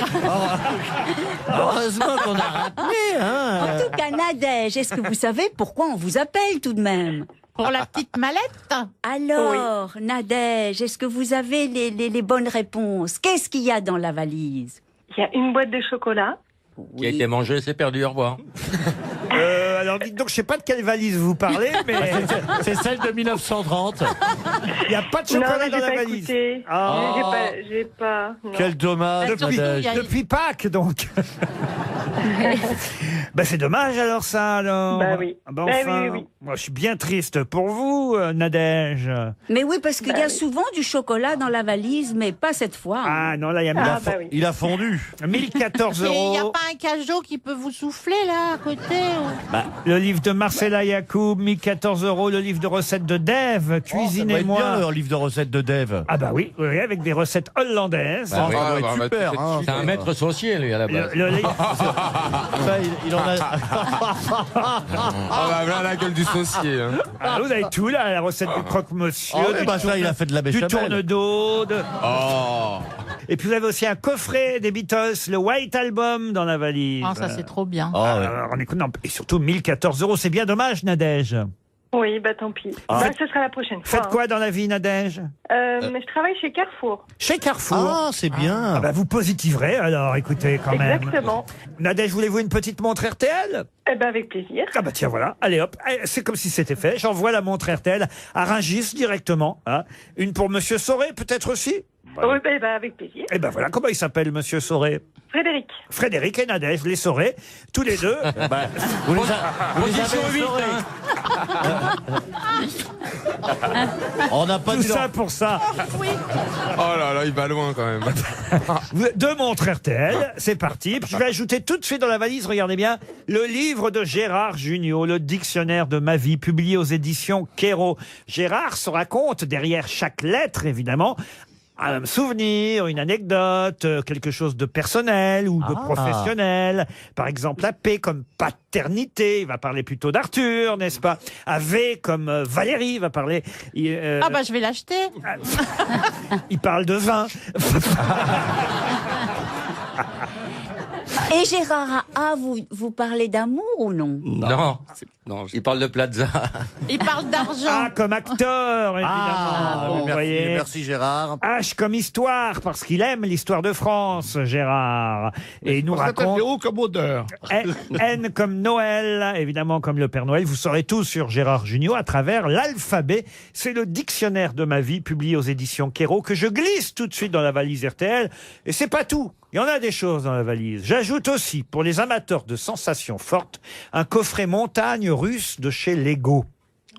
Heureusement qu'on a rappelé. Hein. En tout cas, Nadège, est-ce que vous savez pourquoi on vous appelle tout de même? Pour la petite mallette. Alors, Nadège, est-ce que vous avez les bonnes réponses? Qu'est-ce qu'il y a dans la valise? Il y a une boîte de chocolat. Qui a été mangé, c'est perdu, au revoir. Alors dites donc, je sais pas de quelle valise vous parlez, mais C'est celle de 1930. il n'y a pas de Non, chocolat mais dans j'ai la pas valise. écouté. Ah. J'ai pas. Non. Quel dommage, Depuis- Nadège. Depuis Pâques, donc. Ben c'est dommage alors ça, alors. Bah oui. Ben Bah enfin, oui, oui. moi je suis bien triste pour vous, Nadège. Mais oui, parce qu'il y a oui. souvent du chocolat dans la valise, mais pas cette fois. Ah non, là il y a Ah, bah oui. Il a fondu. 1014 Et il n'y a €. pas un cajot qui peut vous souffler là à côté ou... Le livre de Marcella Yacoub, 1014 €. Le livre de recettes de Dave, Ça doit être bien Cuisinez-moi. leur livre de recettes de Dave. Ah bah oui, oui, avec des recettes hollandaises. Ça oui. doit être bah, super. bah, Hein. C'est un maître saucier, lui, à la base. Le livre- Ça, il en a. Ah bah voilà la gueule du saucier. Hein. Ah, vous avez tout là, la recette du croque-monsieur, Oh, du, bah, ça, il a fait de la du béchamel. tourne-dos. Oh. Et puis vous avez aussi un coffret des Beatles, le White Album dans la valise. Ah, ça c'est trop bien. Oh, ouais. Alors, on écoute, non, et surtout 1014 €, c'est bien dommage, Nadège. Oui, bah tant pis. Ah. Bah, ce sera la prochaine fois. Faites quoi dans la vie, Nadège? Mais je travaille chez Carrefour. Chez Carrefour. Ah, c'est bien. Ah bah vous positiverez alors, écoutez quand même. Exactement. Nadège, voulez-vous une petite montre RTL? Eh ben avec plaisir. Ah bah tiens, voilà, allez hop, c'est comme si c'était fait. J'envoie la montre RTL à Rungis directement. Hein. Une pour Monsieur Soré, peut-être aussi? Oui, bah, avec plaisir. Eh ben voilà, comment il s'appelle, Monsieur Soré? Frédéric. Frédéric et Nadège, les Soré, tous les deux. Vous les Position avez 8, saurés. hein. On n'a pas Tout dit ça pour ça. Oh là là, il va loin quand même. Deux montres RTL, c'est parti. Puis je vais ajouter tout de suite dans la valise, regardez bien, le livre de Gérard Jugnot, le dictionnaire de ma vie, publié aux éditions Kéro. Gérard se raconte, derrière chaque lettre évidemment, un souvenir, une anecdote, quelque chose de personnel ou de professionnel. Par exemple, la P comme paternité, il va parler plutôt d'Arthur, n'est-ce pas? À V comme Valérie, il va parler... Ah bah je vais l'acheter. il parle de vin. Et Gérard A, vous parlez d'amour ou non? Non. Il parle de Plaza. Il parle d'argent. A comme acteur, évidemment. vous voyez. Merci Gérard. H comme histoire, parce qu'il aime l'histoire de France, Gérard. Et il nous raconte... O comme odeur. N comme Noël, évidemment comme le Père Noël. Vous saurez tout sur Gérard Jugnot à travers l'alphabet. C'est le dictionnaire de ma vie, publié aux éditions Kéro, que je glisse tout de suite dans la valise RTL. Et c'est pas tout. Il y en a des choses dans la valise. J'ajoute aussi, pour les amateurs de sensations fortes, un coffret montagne russe de chez Lego.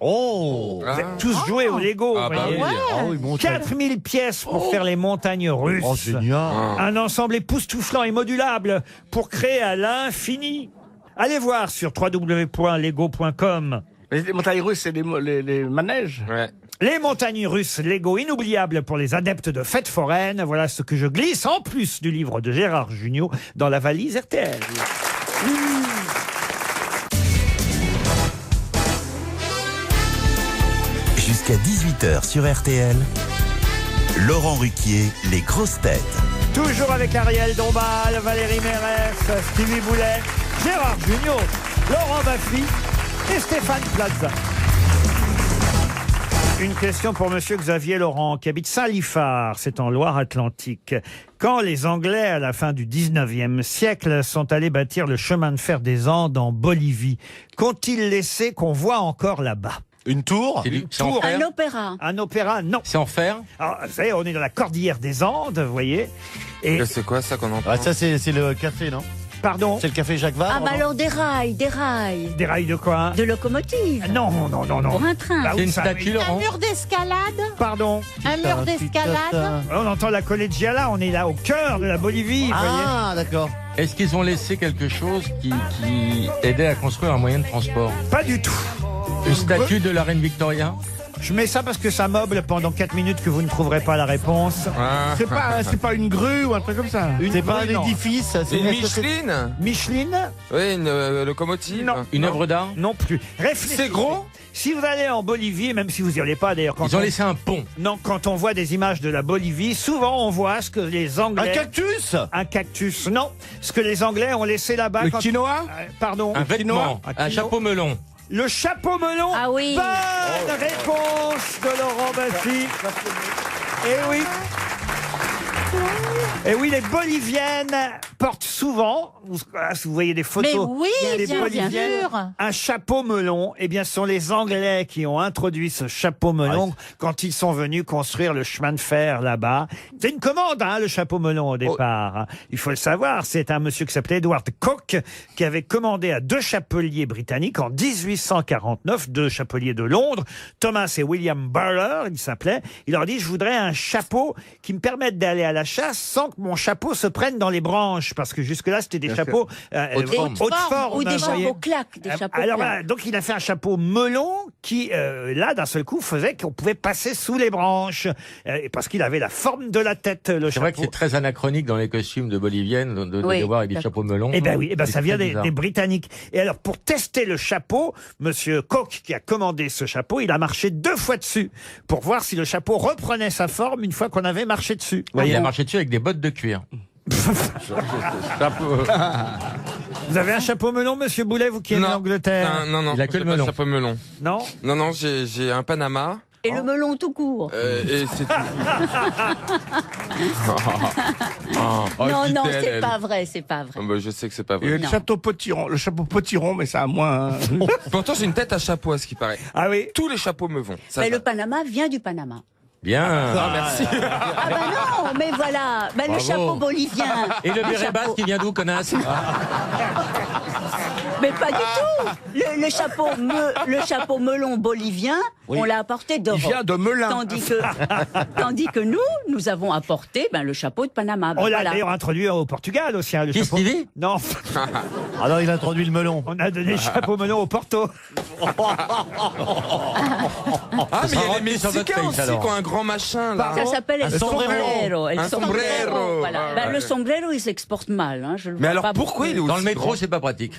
Oh, vous avez tous joué au Lego. Ah, vous bah voyez. oui. Ah oui, bon, 4000 pièces pour faire les montagnes russes. Oh, génial. Un ensemble époustouflant et modulable pour créer à l'infini. Allez voir sur www.lego.com. Les montagnes russes, c'est les manèges. Ouais. Les montagnes russes Lego inoubliables pour les adeptes de fêtes foraines. Voilà ce que je glisse en plus du livre de Gérard Jugnot dans la valise RTL. Jusqu'à 18h sur RTL, Laurent Ruquier, les grosses têtes. Toujours avec Ariel Dombal, Valérie Mérès, Stevie Boulet, Gérard Jugnot, Laurent Baffy et Stéphane Plaza. Une question pour Monsieur Xavier Laurent, qui habite Saint-Liphard, c'est en Loire-Atlantique. Quand les Anglais, à la fin du 19e siècle, sont allés bâtir le chemin de fer des Andes en Bolivie, qu'ont-ils laissé qu'on voit encore là-bas? Une tour? C'est en fer. Un opéra. Un opéra, non. C'est en fer. Alors, vous savez, on est dans la cordillère des Andes, vous voyez. Et, C'est quoi ça qu'on entend? Ah, ça, c'est le café, non? pardon, C'est le café Jacques Vabre? Ah bah non alors des rails. des rails de quoi? De locomotive. Non, non, non, non. Pour un train. Bah, C'est où une ça, statue, mais- Un Laurent. mur d'escalade. Pardon. Un mur d'escalade. On entend la collegiala, on est là au cœur de la Bolivie, vous voyez. Ah, d'accord. Est-ce qu'ils ont laissé quelque chose qui aidait à construire un moyen de transport? Pas du tout. Une statue de la reine Victoria? Je mets ça parce que ça meuble pendant 4 minutes que vous ne trouverez pas la réponse. Ah. C'est pas une grue ou un truc comme ça. C'est pas un non. édifice, c'est Une Micheline? Micheline? Oui, une locomotive. Non. Une œuvre d'art? Non plus. Réfléchissez. C'est gros? Si vous allez en Bolivie, même si vous n'y allez pas d'ailleurs, quand Ils ont on- laissé un pont. Non, quand on voit des images de la Bolivie, souvent on voit ce que les Un Anglais... cactus? Un cactus, non. Ce que les Anglais ont laissé là-bas... Le quand- quinoa? Pardon. Un vêtement. Un Un quinoa. chapeau melon. Le chapeau melon. Ah oui. Bonne réponse de Laurent Baffy. Eh oui. Et oui, les Boliviennes portent souvent, vous voyez des photos, Mais oui, des bien Boliviennes, sûr. un chapeau melon. Eh bien, ce sont les Anglais qui ont introduit ce chapeau melon quand ils sont venus construire le chemin de fer là-bas. C'est une commande, hein, le chapeau melon au départ. Il faut le savoir, c'est un monsieur qui s'appelait Edward Cook qui avait commandé à 2 chapeliers britanniques en 1849, 2 chapeliers de Londres, Thomas et William Burler, ils s'appelaient. Il leur dit, je voudrais un chapeau qui me permette d'aller à la chasse sans que mon chapeau se prenne dans les branches, parce que jusque-là, c'était des chapeaux Haute forme. haute forme, Ou des vous voyez. chapeaux claques. Des chapeaux Alors claques. voilà, donc il a fait un chapeau melon qui, là, d'un seul coup, faisait qu'on pouvait passer sous les branches, parce qu'il avait la forme de la tête, le C'est vrai que chapeau. c'est très anachronique dans les costumes de boliviennes de Oui, les voir avec des d'accord. chapeaux melons. Eh ben oui, eh ben C'est ça vient très des bizarre. Britanniques. Et alors, pour tester le chapeau, monsieur Koch, qui a commandé ce chapeau, il a marché 2 fois dessus pour voir si le chapeau reprenait sa forme une fois qu'on avait marché dessus. Il a marché dessus avec des bottes de cuir. Chapeau. Vous avez un chapeau melon, monsieur Boulet, vous qui aimez l'Angleterre? Non, Il a que le j'ai pas de melon. chapeau melon. Non? Non, j'ai un Panama. Et le melon tout court. Et c'est tout. Non, c'est pas vrai, c'est pas vrai. Je sais que c'est pas Il y a vrai. le chapeau potiron, le chapeau potiron, mais ça a moins. Pourtant, j'ai une tête à chapeau, à ce qui paraît. Ah oui? Tous les chapeaux me vont. Ça Mais va. le Panama vient du Panama. Bien. Ah, merci. Ah bah non, mais voilà, bah, le Bravo. chapeau bolivien. Et le béret basse qui vient d'où, connasse? Mais pas du tout. Le chapeau melon bolivien, on l'a apporté d'Europe. Il vient de Melun. Tandis que nous avons apporté le chapeau de Panama. On l'a Voilà. d'ailleurs introduit au Portugal aussi, hein, le Qui, chapeau. Stevie? Non, Alors il a introduit le melon. on a donné le chapeau melon au Porto. Ah, mais il y a rempli les sur votre Mexicains face, aussi alors. qui ont un grand machin, là. Ça s'appelle Un el sombrero. sombrero. El Un sombrero. Voilà. Ouais, Ben, ouais. le sombrero, il s'exporte mal. Hein. Je le Mais vois alors, pas pourquoi beaucoup. il est Dans aussi le métro, grand c'est pas pratique.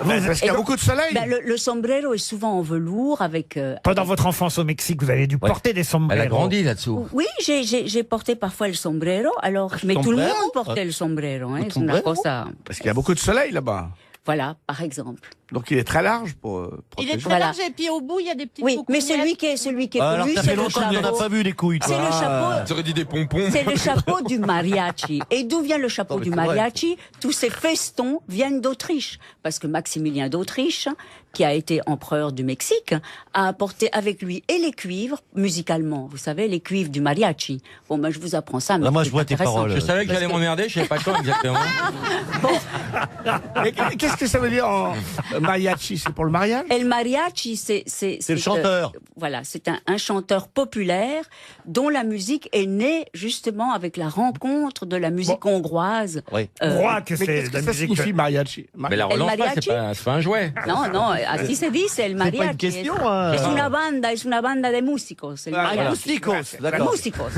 Parce qu'il y a beaucoup de soleil. Ben, le sombrero est souvent en velours avec. Pendant votre enfance au Mexique, vous avez dû porter des sombreros. Elle a grandi là-dessous. Oui, j'ai porté parfois le sombrero. Alors, mais tout le sombrero? monde portait le sombrero. Hein. C'est sombrero? una cosa. Parce qu'il y a beaucoup de soleil là-bas. Voilà, par exemple. Donc il est très large pour Il est protéger. très Voilà. large et puis au bout, il y a des petites Oui, mais boucouillettes. celui qui est Alors connu, ça c'est fait le longtemps qu'on n'en a chapeau. pas vu des couilles. C'est le chapeau. J'aurais dit des pompons. C'est le chapeau du mariachi. Et d'où vient le chapeau du mariachi? Tous ces festons viennent d'Autriche. Parce que Maximilien d'Autriche, qui a été empereur du Mexique, a apporté avec lui et les cuivres, musicalement. Vous savez, les cuivres du mariachi. Bon, ben, je vous apprends ça. Mais Là, moi, c'est je vois tes intéressant. paroles. Je savais que j'allais m'emmerder, je savais pas quand exactement. Mais qu'est-ce que ça veut dire en mariachi? C'est pour le mariage? Et le mariachi, c'est le chanteur. Voilà, c'est un chanteur populaire dont la musique est née justement avec la rencontre de la musique hongroise. Oui. On croit que Mais c'est qu'est-ce de la que ça musique. signifie mariachi? Mais la El relance pas, mariachi? c'est pas un jouet. No, no, así se dice el mariachi. pas une question, hein. Es una banda de músicos. El mariachi. Músicos, De d'accord. músicos.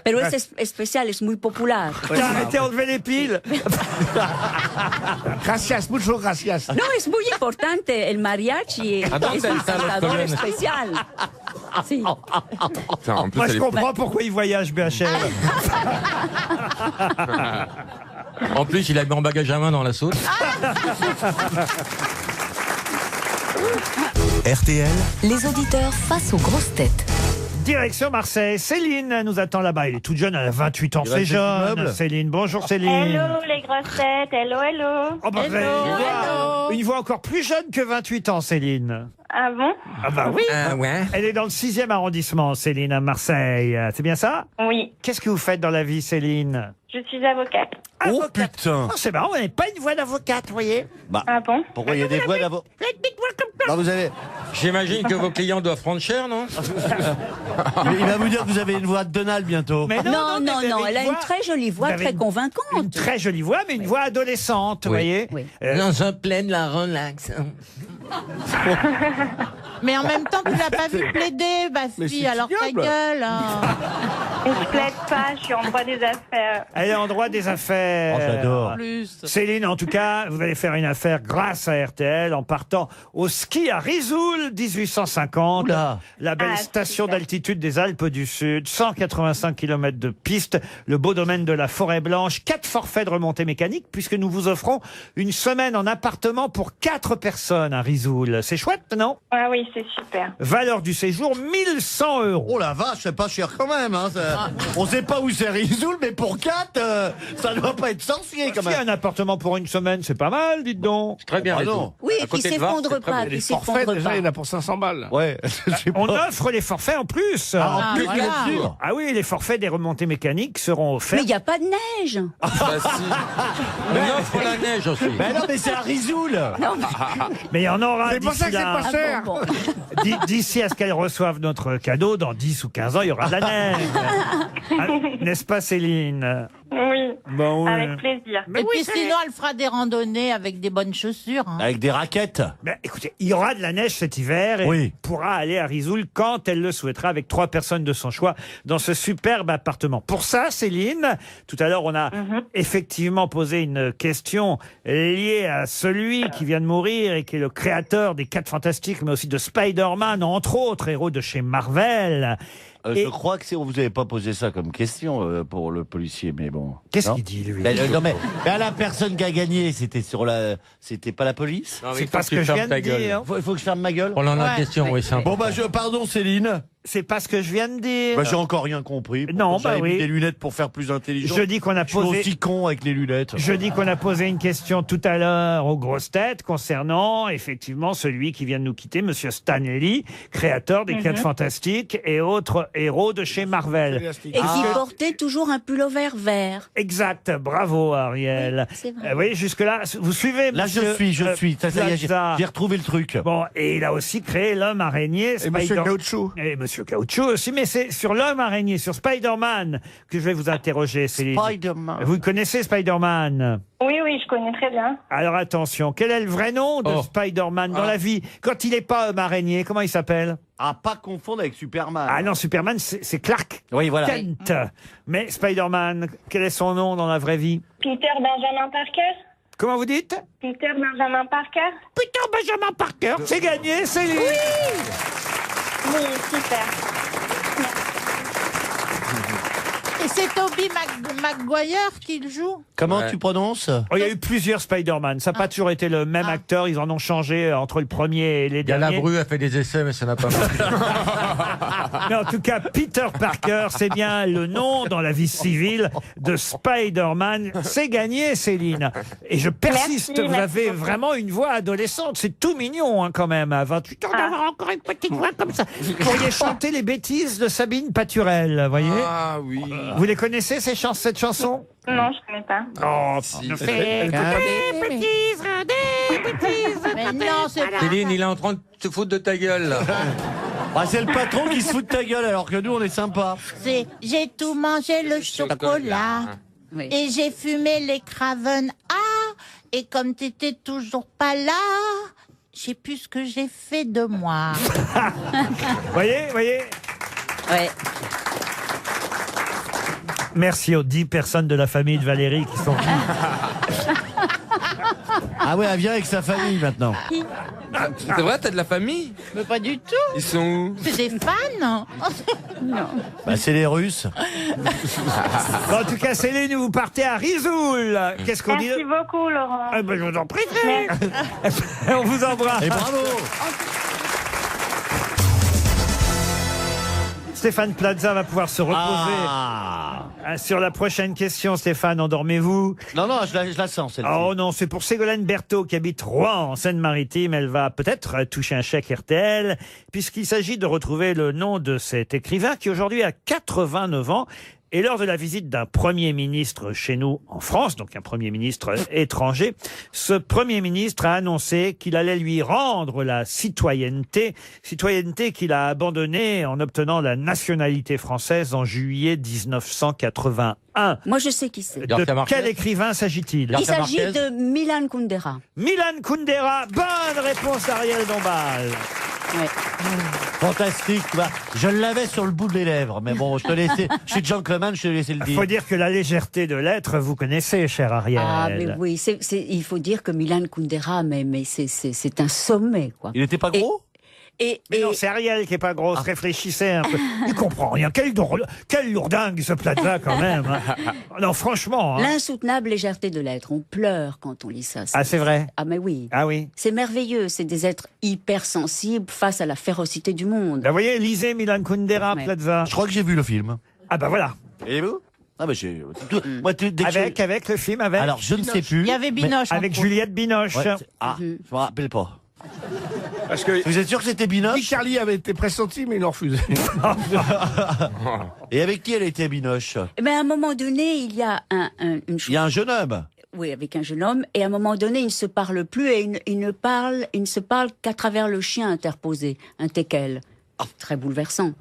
Pero es especial, es muy popular. Arrêtez d'enlever les piles. Gracias, mucho gracias. No, es muy importante. El mariachi es ¿dónde un están los cantador colores? especial. Sí. Putain, en plus, Moi, elle je est- comprends pourquoi il voyage, BHL. En plus, il a mis en bagage à main dans la sauce. RTL, Les auditeurs face aux grosses têtes. Direction Marseille. Céline nous attend là-bas. Elle est toute jeune, elle a 28 ans. Il C'est reste des jeune. immeubles. Céline, bonjour Céline. Hello les grosses têtes, hello, hello. Oh, bah, vous avez une voix encore plus jeune que 28 ans, Céline. Ah bon? Ah bah oui. Ouais. Elle est dans le 6e arrondissement, Céline, à Marseille. C'est bien ça? Oui, Qu'est-ce que vous faites dans la vie, Céline? je suis avocate. Oh putain. Oh, c'est marrant, vous n'avez pas une voix d'avocate, vous voyez? Bah, Ah bon? pourquoi il y a des voix d'avant? Non, vous avez. J'imagine que vos clients doivent prendre cher, non? Il va vous dire que vous avez une voix de Donald bientôt. Mais Non, mais non, vous non, avez elle a voix- une très jolie voix, vous avez très une convaincante. très jolie voix, mais une voix adolescente, vous Oui. voyez? Oui. Dans un plein de la relax. Mais en même temps, tu l'as pas vu plaider, Mais Bastille, c'est alors ta ignoble. gueule. Hein. Je plaide pas, je suis en droit des affaires. Elle est en droit des affaires. Oh, j'adore. Céline, en tout cas, vous allez faire une affaire grâce à RTL en partant au ski à Risoul, 1850. Oula. La belle Ah, station super. d'altitude des Alpes du Sud, 185 km de piste, le beau domaine de la Forêt Blanche, 4 forfaits de remontée mécanique, puisque nous vous offrons une semaine en appartement pour 4 personnes à Risoul. C'est chouette, non? Ah oui, c'est super. Valeur du séjour, 1100 €. Oh la vache, c'est pas cher quand même. Hein, on sait pas où c'est Risoul, mais pour 4, ça doit pas être sorcier quand Si même. un appartement pour une semaine, c'est pas mal, dites donc. Très bien, Ah les non. autres. Oui, À qui côté de Var, s'effondre c'est très pas, bien. qui Les forfaits, s'effondre déjà, pas. il y en a pour 500 balles. Ouais. On offre les forfaits en plus. Ah, plus voilà. bien sûr. Ah oui, les forfaits des remontées mécaniques seront Mais offerts. il n'y a pas de neige. Bah, si. On offre la neige aussi. Mais non, mais c'est à Risoul. Non, mais- Mais il y en aura C'est pour ça d'ici que c'est là. pas cher. bon. D'ici à ce qu'elles reçoivent notre cadeau, dans 10 ou 15 ans, il y aura de la neige. Ah, n'est-ce pas, Céline? Oui, Bon, oui. avec plaisir. Mais Et oui, puis c'est- sinon, elle fera des randonnées avec des bonnes chaussures. Hein. Avec des raquettes. Ben, écoutez, il y aura de la neige cet hiver et Oui. pourra aller à Risoul quand elle le souhaitera avec 3 personnes de son choix dans ce superbe appartement. Pour ça, Céline, tout à l'heure, on a effectivement posé une question liée à celui qui vient de mourir et qui est le créateur des 4 Fantastiques, mais aussi de Spider-Man, entre autres héros de chez Marvel. Et- Je crois que vous n'avez pas posé ça comme question pour le policier, mais bon. Qu'est-ce Non qu'il dit, lui? Non, mais la personne qui a gagné, c'était pas la police. Non, mais C'est il faut pas que ce tu que je fermes viens de ta gueule. dire. Il faut que je ferme ma gueule. On en a Ouais. une question, oui, c'est important. Bon, pardon, Céline. C'est pas ce que je viens de dire. J'ai encore rien compris. Non, J'avais oui. mis des lunettes pour faire plus intelligent. Je dis qu'on a Je suis posé... aussi con avec les lunettes. Je dis qu'on a posé une question tout à l'heure aux grosses têtes concernant effectivement celui qui vient de nous quitter, Monsieur Stan Lee, créateur des 4 Fantastiques et autres héros de chez Marvel. Et qui portait toujours un pullover vert. Exact, bravo Ariel. Oui, c'est vrai. Vous voyez, jusque-là, vous suivez Là, je monsieur, suis. Ça y est, Plaza. j'ai retrouvé le truc. Bon, et il a aussi créé l'homme araignée. Et Monsieur Spider- Caoutchouc. Et Monsieur Caoutchouc aussi, mais c'est sur l'homme araignée, sur Spider-Man que je vais vous interroger, Céline. Spider-Man. Vous connaissez Spider-Man? Oui, je connais très bien. Alors attention, quel est le vrai nom de Spider-Man dans la vie? Quand il n'est pas homme araignée, comment il s'appelle? À pas confondre avec Superman. Ah non, Superman, c'est Clark Oui, voilà. Kent. Mais Spider-Man, quel est son nom dans la vraie vie? Peter Benjamin Parker. Comment vous dites? Peter Benjamin Parker. Peter Benjamin Parker, c'est gagné, Céline. Oui, super. Et c'est Tobey Maguire qui le joue. Comment tu prononces? Oh, il y a eu plusieurs Spider-Man. Ça n'a pas toujours été le même acteur. Ils en ont changé entre le premier et les derniers. Galabru a fait des essais, mais ça n'a pas marché. Mais en tout cas, Peter Parker, c'est bien le nom dans la vie civile de Spider-Man. C'est gagné, Céline. Et je persiste, Merci, vous merci avez beaucoup. vraiment une voix adolescente. C'est tout mignon, hein, quand même, à 28 ans, d'avoir encore une petite voix comme ça. Vous pourriez chanter les bêtises de Sabine Paturel, vous voyez? Ah oui. Vous les connaissez, cette chanson? Non, je connais pas. Oh, Si. ne fais que des bêtises, des bêtises. Mais non, c'est pas. Céline, il est en train de se foutre de ta gueule, là. Ah, c'est le patron qui se fout de ta gueule alors que nous on est sympa. C'est j'ai tout mangé le chocolat. Oui. Et j'ai fumé les Craven. Ah, et comme t'étais toujours pas là, je sais plus ce que j'ai fait de moi. Voyez. Ouais. Merci aux 10 personnes de la famille de Valérie qui sont venues. Ah ouais, elle vient avec sa famille maintenant. C'est vrai, t'as de la famille? Mais pas du tout. Ils sont où? C'est des fans. Non. Bah, c'est les Russes. Bon, en tout cas, Céline, vous partez à Risoul. Qu'est-ce qu'on dit? Merci beaucoup, Laurent. Ah ben, je vous en prie. On vous embrasse. Et bravo. Stéphane Plaza va pouvoir se reposer. Sur la prochaine question, Stéphane, endormez-vous. Non, je la sens, celle-ci. Oh non, c'est pour Ségolène Berthaud qui habite Rouen, en Seine-Maritime. Elle va peut-être toucher un chèque RTL, puisqu'il s'agit de retrouver le nom de cet écrivain qui aujourd'hui a 89 ans. Et lors de la visite d'un Premier ministre chez nous en France, donc un Premier ministre étranger, ce Premier ministre a annoncé qu'il allait lui rendre la citoyenneté qu'il a abandonnée en obtenant la nationalité française en juillet 1981. Moi, je sais qui c'est. De quel écrivain s'agit-il? Il s'agit de Milan Kundera. Milan Kundera. Bonne réponse d'Ariel Dombal. Ouais. Fantastique. Bah, je l'avais sur le bout des lèvres, mais bon, je te laissais. Je suis gentleman, je te laissais le Il dire. faut dire que la légèreté de l'être, vous connaissez, cher Ariel. Ah, mais oui, il faut dire que Milan Kundera, mais c'est un sommet, quoi. Il était pas gros? Mais non, c'est Ariel qui est pas grosse. Réfléchissez un peu. Il comprend rien. Quelle lourdingue ce Plaza quand même. Hein. Non, franchement. Hein. L'insoutenable légèreté de l'être. On pleure quand on lit ça. Ah, c'est vrai. Ah, mais oui. Ah oui. C'est merveilleux. C'est des êtres hypersensibles face à la férocité du monde. Vous voyez, lisez Milan Kundera, Ouais. Plaza. Je crois que j'ai vu le film. Ah bah voilà. Et vous? Ah bah j'ai. Mm. Moi, dès que Avec le film, avec. Alors, je ne sais plus. Il y avait Binoche. Avec Juliette Binoche. Ouais, je me rappelle pas. Parce que Vous êtes sûr que c'était Binoche? Charlie avait été pressenti, mais il l'a refusé. Et avec qui elle était Binoche? Eh ben, à un moment donné, il y a une chose. Il y a un jeune homme. Oui, avec un jeune homme. Et à un moment donné, ils ne se parlent plus et ils ne se parlent qu'à travers le chien interposé, un teckel. Très bouleversant.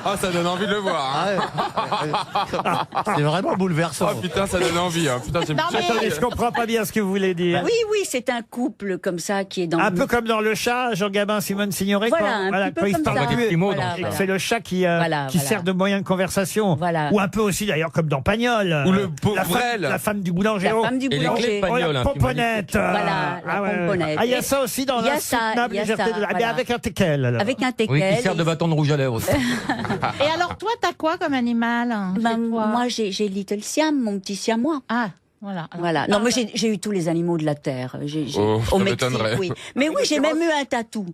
Ah, ça donne envie de le voir. Hein. C'est vraiment bouleversant. Oh putain, ça donne envie. Hein. Putain, Non, mais- Attendez, je comprends pas bien ce que vous voulez dire. Oui, c'est un couple comme ça qui est dans Un peu comme dans Le Chat, Jean Gabin, Simone Signoret. Voilà, quoi. un petit peu quand ils se comme parlent ça. plus, petits mots Voilà, dans et ça. que c'est le chat qui Voilà. sert de moyen de conversation. Voilà. Ou un peu aussi d'ailleurs comme dans Pagnol. Ou le la Brel. femme du boulanger. La femme du Et les boulanger. clés de Pagnol, la un film pomponnette. Voilà, la pomponnette. Ah, il y a ça aussi dans Il y a ça, l'insoutenable il y a légèreté ça, de la... voilà. Mais avec un teckel. alors. Avec un teckel. Oui, qui sert de bâton de rouge à lèvres. l'heure aussi. Et alors, toi, t'as quoi comme animal Moi, j'ai Little Siam, mon petit siamois. Ah, voilà. Voilà. Non, moi, j'ai eu tous les animaux de la terre. Oh, au ça Mexique, m'étonnerait. oui. Mais oui, j'ai même eu un tatou.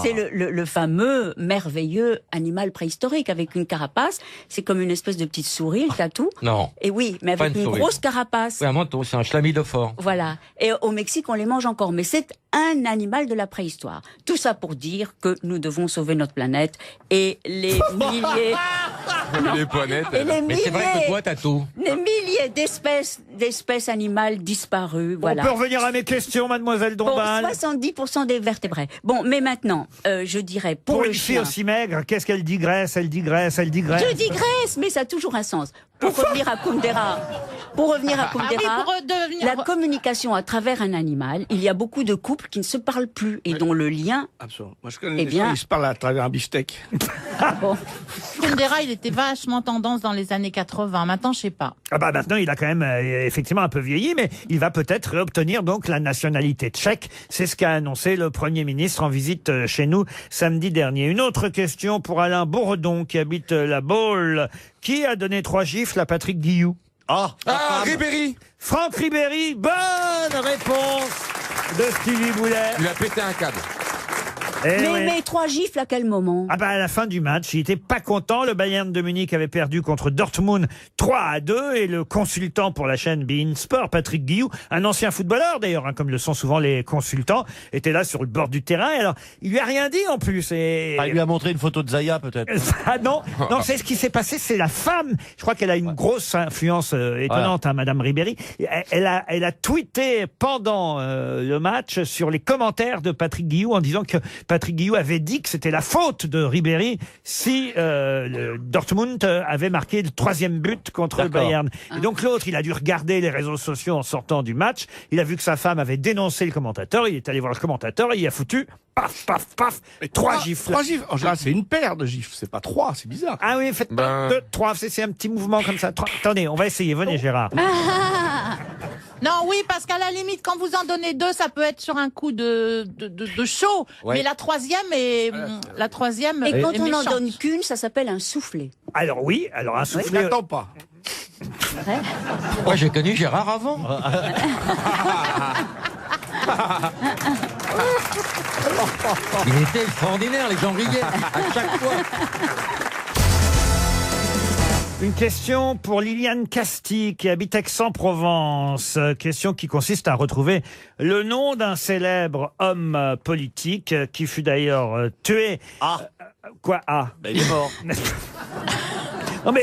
C'est le fameux merveilleux animal préhistorique avec une carapace. C'est comme une espèce de petite souris, le tatou. Non. Et oui, mais Pas avec une une souris. grosse carapace. Oui, un menton, c'est un chlamydophore. Voilà. Et au Mexique, on les mange encore. Mais c'est un animal de la préhistoire. Tout ça pour dire que nous devons sauver notre planète et les milliers... Les poinettes. Et les Mais c'est vrai que milliers- toi, t'as tout. Les milliers d'espèces animales disparues. Voilà. On peut revenir à mes questions, mademoiselle Pour Dombal. 70% des vertébrés. Bon, mais maintenant, je dirais pour, Pour le une fille chien. aussi maigre, qu'est-ce qu'elle digresse, elle digresse, elle digresse. Je digresse, mais ça a toujours un sens. Pour revenir à Kundera, pour devenir... la communication à travers un animal, il y a beaucoup de couples qui ne se parlent plus et dont le lien. Absolument. Moi, je connais Eh des bien- gens qui se parlent à travers un beefsteak. Kundera, il était vachement tendance dans les années 80. Maintenant, je sais pas. Ah bah maintenant, il a quand même effectivement un peu vieilli, mais il va peut-être obtenir donc la nationalité tchèque. C'est ce qu'a annoncé le Premier ministre en visite chez nous samedi dernier. Une autre question pour Alain Bourdon qui habite la Baule. Qui a donné 3 gifles à Patrick Guillou? Ah, Ribéry. Franck Ribéry, bonne réponse de Stevie Boulet. Il a pété un câble. Eh oui. Mais 3 gifles à quel moment? Ah bah à la fin du match, il était pas content. Le Bayern de Munich avait perdu contre Dortmund 3-2 et le consultant pour la chaîne beIN Sport, Patrick Guillou, un ancien footballeur d'ailleurs, hein, comme le sont souvent les consultants, était là sur le bord du terrain. Et alors, il lui a rien dit en plus. Et... Il lui a montré une photo de Zaya peut-être. Ah non, non, c'est ce qui s'est passé, c'est la femme. Je crois qu'elle a une grosse influence étonnante, hein, Madame Ribéry. Elle a tweeté pendant le match sur les commentaires de Patrick Guillou en disant que Patrick Guillou avait dit que c'était la faute de Ribéry si le Dortmund avait marqué le 3e but contre le Bayern. Et donc l'autre, il a dû regarder les réseaux sociaux en sortant du match. Il a vu que sa femme avait dénoncé le commentateur. Il est allé voir le commentateur et il a foutu paf, paf, paf, 3 gifles. 3 gifles. En général, c'est une paire de gifles. C'est pas 3, c'est bizarre. Ah oui, faites pas 2, 3, c'est un petit mouvement comme ça. 3. Attendez, on va essayer. Venez, Gérard. Non, oui, parce qu'à la limite, quand vous en donnez 2, ça peut être sur un coup de chaud. Ouais. Mais la troisième est, Et quand on n'en méchante. donne qu'une, ça s'appelle un soufflet. Alors oui, alors un soufflet. Je n'attends pas. Moi, j'ai connu Gérard avant. Il était extraordinaire, les gens riaient à chaque fois. Une question pour Liliane Casti qui habite Aix-en-Provence. Question qui consiste à retrouver le nom d'un célèbre homme politique qui fut d'ailleurs tué. Quoi? Il est mort. Non, mais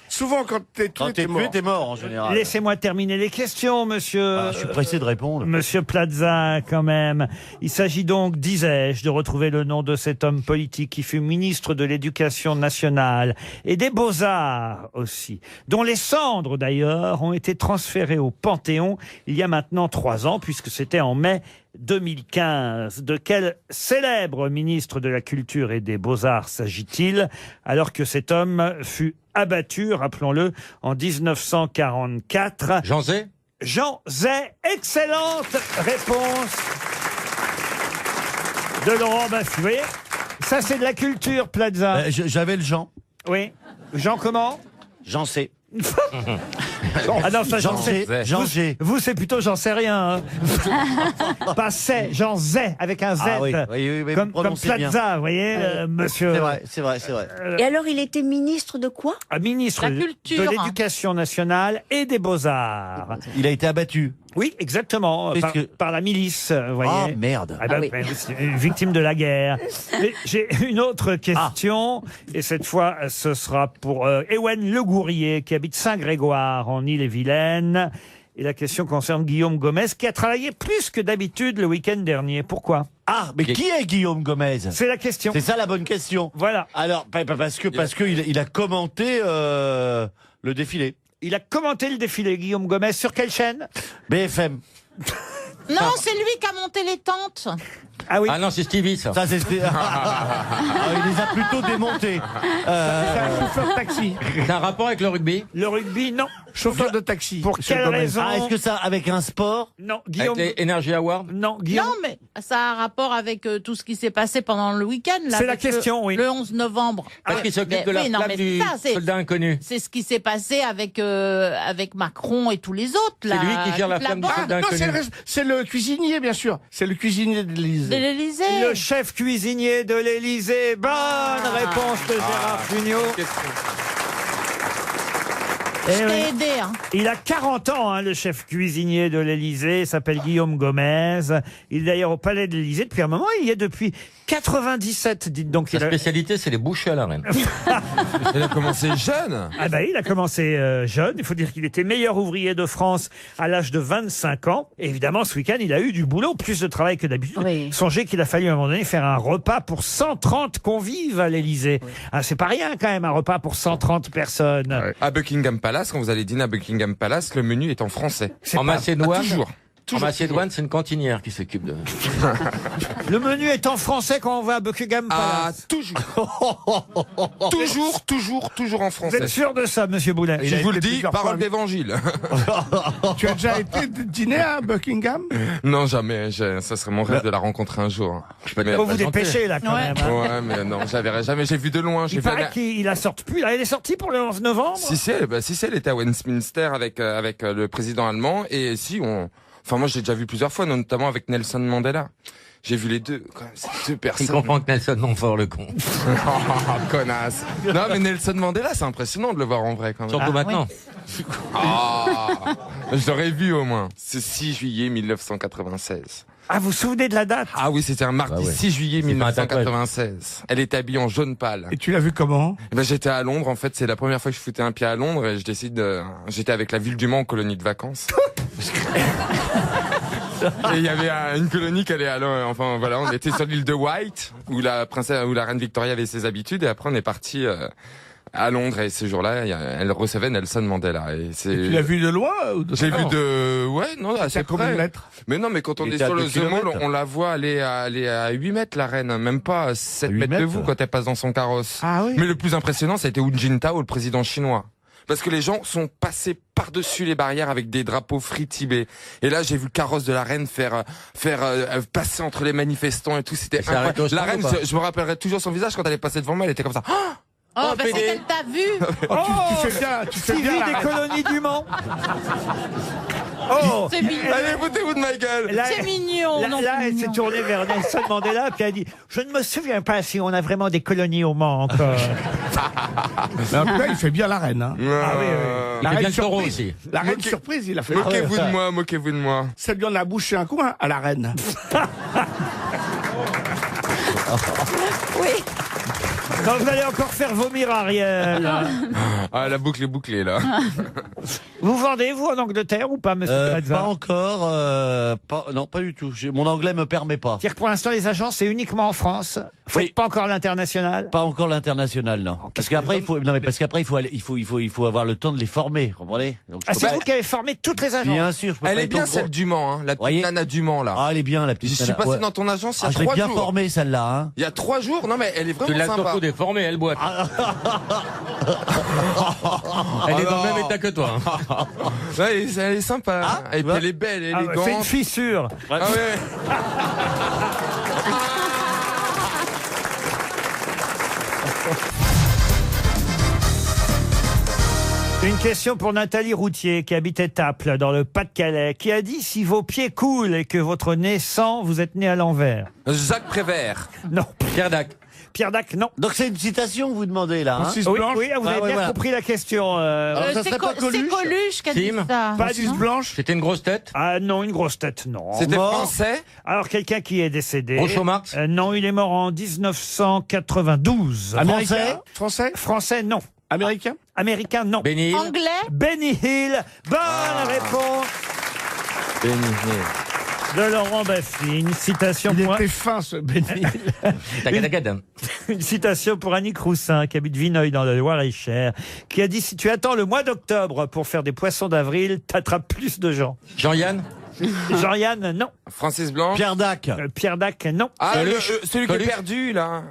Souvent, quand t'es tué, t'es mort. T'es mort en général. laissez-moi terminer les questions, monsieur. Je suis pressé de répondre. Monsieur Plaza, quand même. Il s'agit donc, disais-je, de retrouver le nom de cet homme politique qui fut ministre de l'Éducation nationale et des Beaux-Arts aussi, dont les cendres d'ailleurs ont été transférées au Panthéon il y a maintenant 3 ans, puisque c'était en mai 2015. De quel célèbre ministre de la Culture et des Beaux-Arts s'agit-il, alors que cet homme fut abattu, rappelons-le, en 1944? Jean Zay? Jean Zay, excellente réponse de Laurent Baffy. Vous voyez, ça c'est de la culture, Plaza. J'avais le Jean. Oui. Jean comment? Jean C. Ah non, ça Jean sais. G. Jean G. Vous, c'est plutôt j'en sais rien. Hein. Pas c'est, Jean Zay, avec un Z. Ah oui, oui, comme prononcez Plaza, bien. vous voyez, monsieur. C'est vrai. Et alors, il était ministre de quoi? Ministre La culture. de l'Éducation nationale et des Beaux-Arts. Il a été abattu. Oui, exactement, par la milice, vous voyez. Ah, merde. Ah ben, Ah oui. c'est une victime de la guerre. Mais j'ai une autre question, et cette fois, ce sera pour Ewen Le Gourrier, qui habite Saint-Grégoire, en Ille-et-Vilaine. Et la question concerne Guillaume Gomez, qui a travaillé plus que d'habitude le week-end dernier. Pourquoi? Mais qui est Guillaume Gomez? C'est la question. C'est ça la bonne question. Voilà. Alors, parce que il a commenté le défilé. Il a commenté le défilé, Guillaume Gomez, sur quelle chaîne? BFM. Non, c'est lui qui a monté les tentes. Ah oui. Ah non, c'est Stevie, ça. Ça, c'est il les a plutôt démontés. C'est un chauffeur taxi. C'est un rapport avec le rugby? Le rugby, non. Chauffeur de taxi. Pour monsieur quelle Gomez. raison? Ah, est-ce que ça avec un sport? Non, Guillaume. Avec les Energy Awards? Non, Guillaume. Non, mais ça a un rapport avec tout ce qui s'est passé pendant le week-end. là, C'est la avec question, oui. Le 11 novembre. Parce qu'il s'occupe Mais de la oui, non, flamme mais du ça, c'est- soldat inconnu. C'est ce qui s'est passé avec, avec Macron et tous les autres. C'est là, lui qui gère la toute flamme du bande soldat Non, inconnu. c'est le cuisinier, bien sûr. C'est le cuisinier de de l'Élysée. l'Élysée. Le chef cuisinier de l'Élysée. Bonne réponse de Gérard Jugnot. Je Eh t'ai oui. aidé. Hein. Il a 40 ans, hein, le chef cuisinier de l'Élysée. Il s'appelle Guillaume Gomez. Il est d'ailleurs au palais de l'Élysée depuis un moment. Il y est depuis 97, dites donc. Sa spécialité, c'est les bouchées à la reine. Il a commencé jeune. Ah bah, il a commencé jeune. Il faut dire qu'il était meilleur ouvrier de France à l'âge de 25 ans. Et évidemment, ce week-end, il a eu du boulot, plus de travail que d'habitude. Oui. Songez qu'il a fallu à un moment donné faire un repas pour 130 convives à l'Élysée. Ah, c'est pas rien quand même, un repas pour 130 personnes. À Buckingham Palace, quand vous allez dîner à Buckingham Palace, le menu est en français. C'est En pas- Macédoine, Toujours. en Macédoine, c'est une cantinière qui s'occupe de. Le menu est en français quand on va à Buckingham Ah, Palace. toujours en Vous français. êtes sûr de ça, monsieur Boulet? Je vous le été dis, plusieurs parole fois. d'évangile. Tu as déjà été dîner à Buckingham? Non, jamais. Ça serait mon rêve de la rencontrer un jour. Je peux te Mais- la Faut vous présenter. dépêcher là quand Ouais. même. hein. Ouais, mais non, je la verrai jamais. J'ai vu de loin. J'ai Il vu paraît qu'il la sorte plus. Là, elle est sortie pour le 11 novembre. Si, elle était à Westminster avec le président allemand. Et si, enfin, moi, je l'ai déjà vu plusieurs fois, notamment avec Nelson Mandela. J'ai vu les deux. Quand même, c'est deux Il personnes. comprend que Nelson Montfort, le con. Oh, connasse. Non, mais Nelson Mandela, c'est impressionnant de le voir en vrai, quand même. Surtout maintenant. Ah, je l'aurais vu au moins. C'est 6 juillet 1996. Ah, vous vous souvenez de la date? Ah oui, c'était un mardi Bah ouais. 6 juillet C'est pas un 1996. Elle était habillée en jaune pâle. Et tu l'as vu comment? Eh ben, j'étais à Londres, en fait, c'est la première fois que je foutais un pied à Londres et j'étais avec la ville du Mans en colonie de vacances. Et il y avait une colonie qui allait enfin voilà, on était sur l'île de White où la reine Victoria avait ses habitudes et après on est parti à Londres et ce jour-là, elle recevait Nelson Mandela et c'est. Tu l'as vu de loin ou de J'ai vu près? de non, C'est assez à combien de près. mètres? Mais non, mais quand on Il est était à sur le 2 The Mall, kilomètres. on la voit aller à 8 mètres la reine, même pas à 7 8 mètres de mètres. vous quand elle passe dans son carrosse. Ah oui. Mais le plus impressionnant, ça a été Hu Jintao, le président chinois. Parce que les gens sont passés par-dessus les barrières avec des drapeaux Free Tibet. Et là, j'ai vu le carrosse de la reine faire passer entre les manifestants et tout. C'était Et ça arrête au incroyable. La stand reine, ou pas je me rappellerai toujours son visage quand elle est passée devant moi. Elle était comme ça. Ah Oh, parce qu'elle t'a vu. Oh, tu fais bien, tu fais Stevie bien. des la reine. colonies du Mans. Oh, C'est mignon. Allez, foutez-vous de ma gueule. là, C'est mignon. là, non, là, c'est elle s'est mignon. tournée vers Nelson Mandela puis elle a dit « Je ne me souviens pas si on a vraiment des colonies au Mans encore. Mais en tout cas, il fait bien la reine. Hein. Ah oui, oui. Il La fait reine bien le taureau surprise. aussi. La reine Moquez- surprise, il a fait. Moquez-vous de moi, moquez-vous de moi. Ça lui en a bouché un coin à la reine. Oui. Non, vous allez encore faire vomir Ariel. Ah, la boucle est bouclée, là. Vous vendez, vous, en Angleterre ou pas, monsieur Plaza? Pas encore. Non, pas du tout. Mon anglais me permet pas. C'est-à-dire que pour l'instant, les agences, c'est uniquement en France. Oui. Pas encore l'international. Pas encore l'international, non. Parce qu'après, il faut avoir le temps de les former, vous comprenez? Donc, je Ah, peux c'est pas- vous qui avez formé toutes les agences. Bien sûr, je peux Elle pas est être bien au courant. celle du Mans, hein, la petite Voyez nana du Mans, là. Ah, elle est bien, la petite. Je suis nana. passé Ouais. dans ton agence il y a Ah, je l'ai 3 bien jours. formée, celle-là, hein. Il y a 3 jours. Non, mais elle est Tu vraiment l'as sympa. surtout déformée, elle boite. Elle est dans le même état que toi. hein. Ouais, elle est sympa. Et puis elle est belle, Ah, élégante. c'est une fissure. Ah ouais. Une question pour Nathalie Routier, qui habite Étaples, dans le Pas-de-Calais, qui a dit « Si vos pieds coulent et que votre nez sent, vous êtes né à l'envers. Jacques Prévert. » Non. Pierre Dac. Pierre Dac, non. Donc c'est une citation que vous demandez là. Hein Francis Oui, Blanche. oui, vous avez Ah, ouais, bien voilà. compris la question. Alors, ça C'est serait pas c'est Coluche Coluche qui a dit Tim. ça. Francis Non Blanche. C'était une grosse tête. Ah non, une grosse tête, non. C'était Mort. français. Alors, quelqu'un qui est décédé. Groucho Marx. Non, il est mort en 1992. Américain. Français. Français, non. Américain. Américain, non. Benny Hill. Anglais. Benny Hill. Bonne réponse de Laurent Baffy. Une citation Il pour... était fin, ce Benny. Tagadagada. Une citation pour Annick Roussin, qui habite Vineuil dans le Loir-et-Cher, qui a dit « Si tu attends le mois d'octobre pour faire des poissons d'avril, t'attrapes plus de gens. Jean-Yann. » Jean-Yann, non. Francis Blanche. Pierre Dac. Pierre Dac, non. Ah, Coluche. celui qui est Coluche. perdu, là.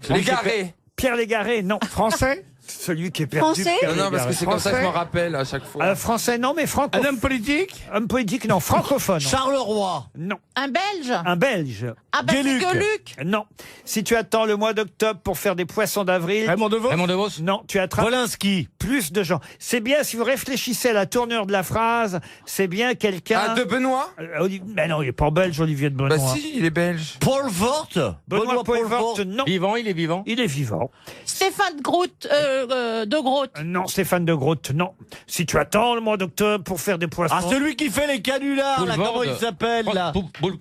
Celui qui est Légaré. Pierre Légaré, non. Français. Celui qui est perdu. Français perd les Non, parce que gardes. c'est comme ça que je m'en Français rappelle à chaque fois. Français, non, mais Un francophone. homme politique? Homme politique, non. Francophone. Charleroi. Non. Un Belge. Un Belge. Ah bah c'est Gueluc. Gueluc. Non. Si tu attends le mois d'octobre pour faire des poissons d'avril. Raymond Devos? Raymond Devos. Non, tu attrapes Volinsky. plus de gens. C'est bien, si vous réfléchissez à la tournure de la phrase, c'est bien quelqu'un. Ah, de Benoît? Mais non, il n'est pas belge, Olivier de Benoît. Bah si, il est belge. Paul Forte. Benoît Poelvoort, non. Vivant, il est vivant. Il est vivant. Stéphane Groot, de Groot. Non, Stéphane de Groot, non. Si tu attends le mois d'octobre pour faire des poissons. Ah, celui qui fait les canulars, là, comment il s'appelle, là?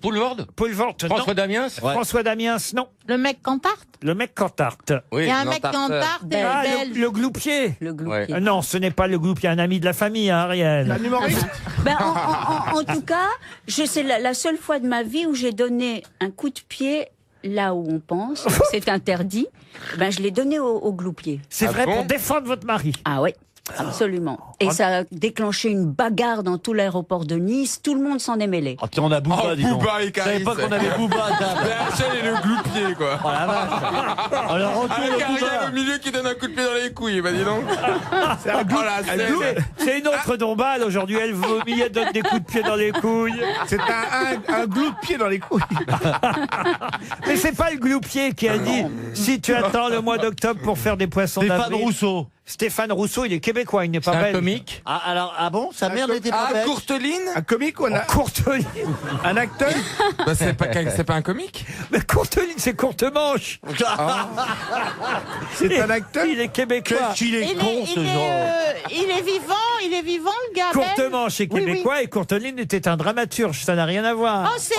Poulvord. Poelvoort, non. François Damiens. François Damiens, non. Le mec Cantarte. Le mec Cantarte. Oui. Il y a un mec Cantarte et Ah, le Belge. le gloupier. Le gloupier. Non, ce n'est pas le gloupier, un ami de la famille, hein, Ariel. Un humoriste? Ben, en tout cas, c'est la seule fois de ma vie où j'ai donné un coup de pied là où on pense que c'est interdit. Ben, je l'ai donné au gloupier. C'est vrai, pour défendre votre mari. Ah oui, absolument. Et ça a déclenché une bagarre dans tout l'aéroport de Nice. Tout le monde s'en est mêlé. Ah, tiens, on a Booba, Oh, dis donc. Booba et Je savais Caris. pas qu'on avait Booba à table. Mais Rachel est le gloupier, quoi. Oh la vache. Alors, retour Avec de Ariel Booba. au milieu qui donne un coup de pied dans les couilles, bah dis donc. C'est un Oh la scène. C'est une autre dombale. Aujourd'hui, elle vomit, elle donne des coups de pied dans les couilles. C'est un glou de pied dans les couilles. Mais c'est pas le gloupier qui a dit si tu attends le mois d'octobre pour faire des poissons Stéphane d'avril. Rousseau. Stéphane Rousseau, il est québécois, il n'est pas C'est un belge. comique. Ah, alors, ah bon? Sa mère n'était pas Ah, belge? Courteline? Un comique ou Courteline. un acteur? Bah c'est pas un comique? Mais Courteline, c'est courte manche. C'est un acteur? Il est québécois. Qu'il est con, ce genre. Il est vivant, le gars. Courte belge. manche est Oui, oui. québécois et Courteline était un dramaturge. Ça n'a rien à voir. Oh, c'est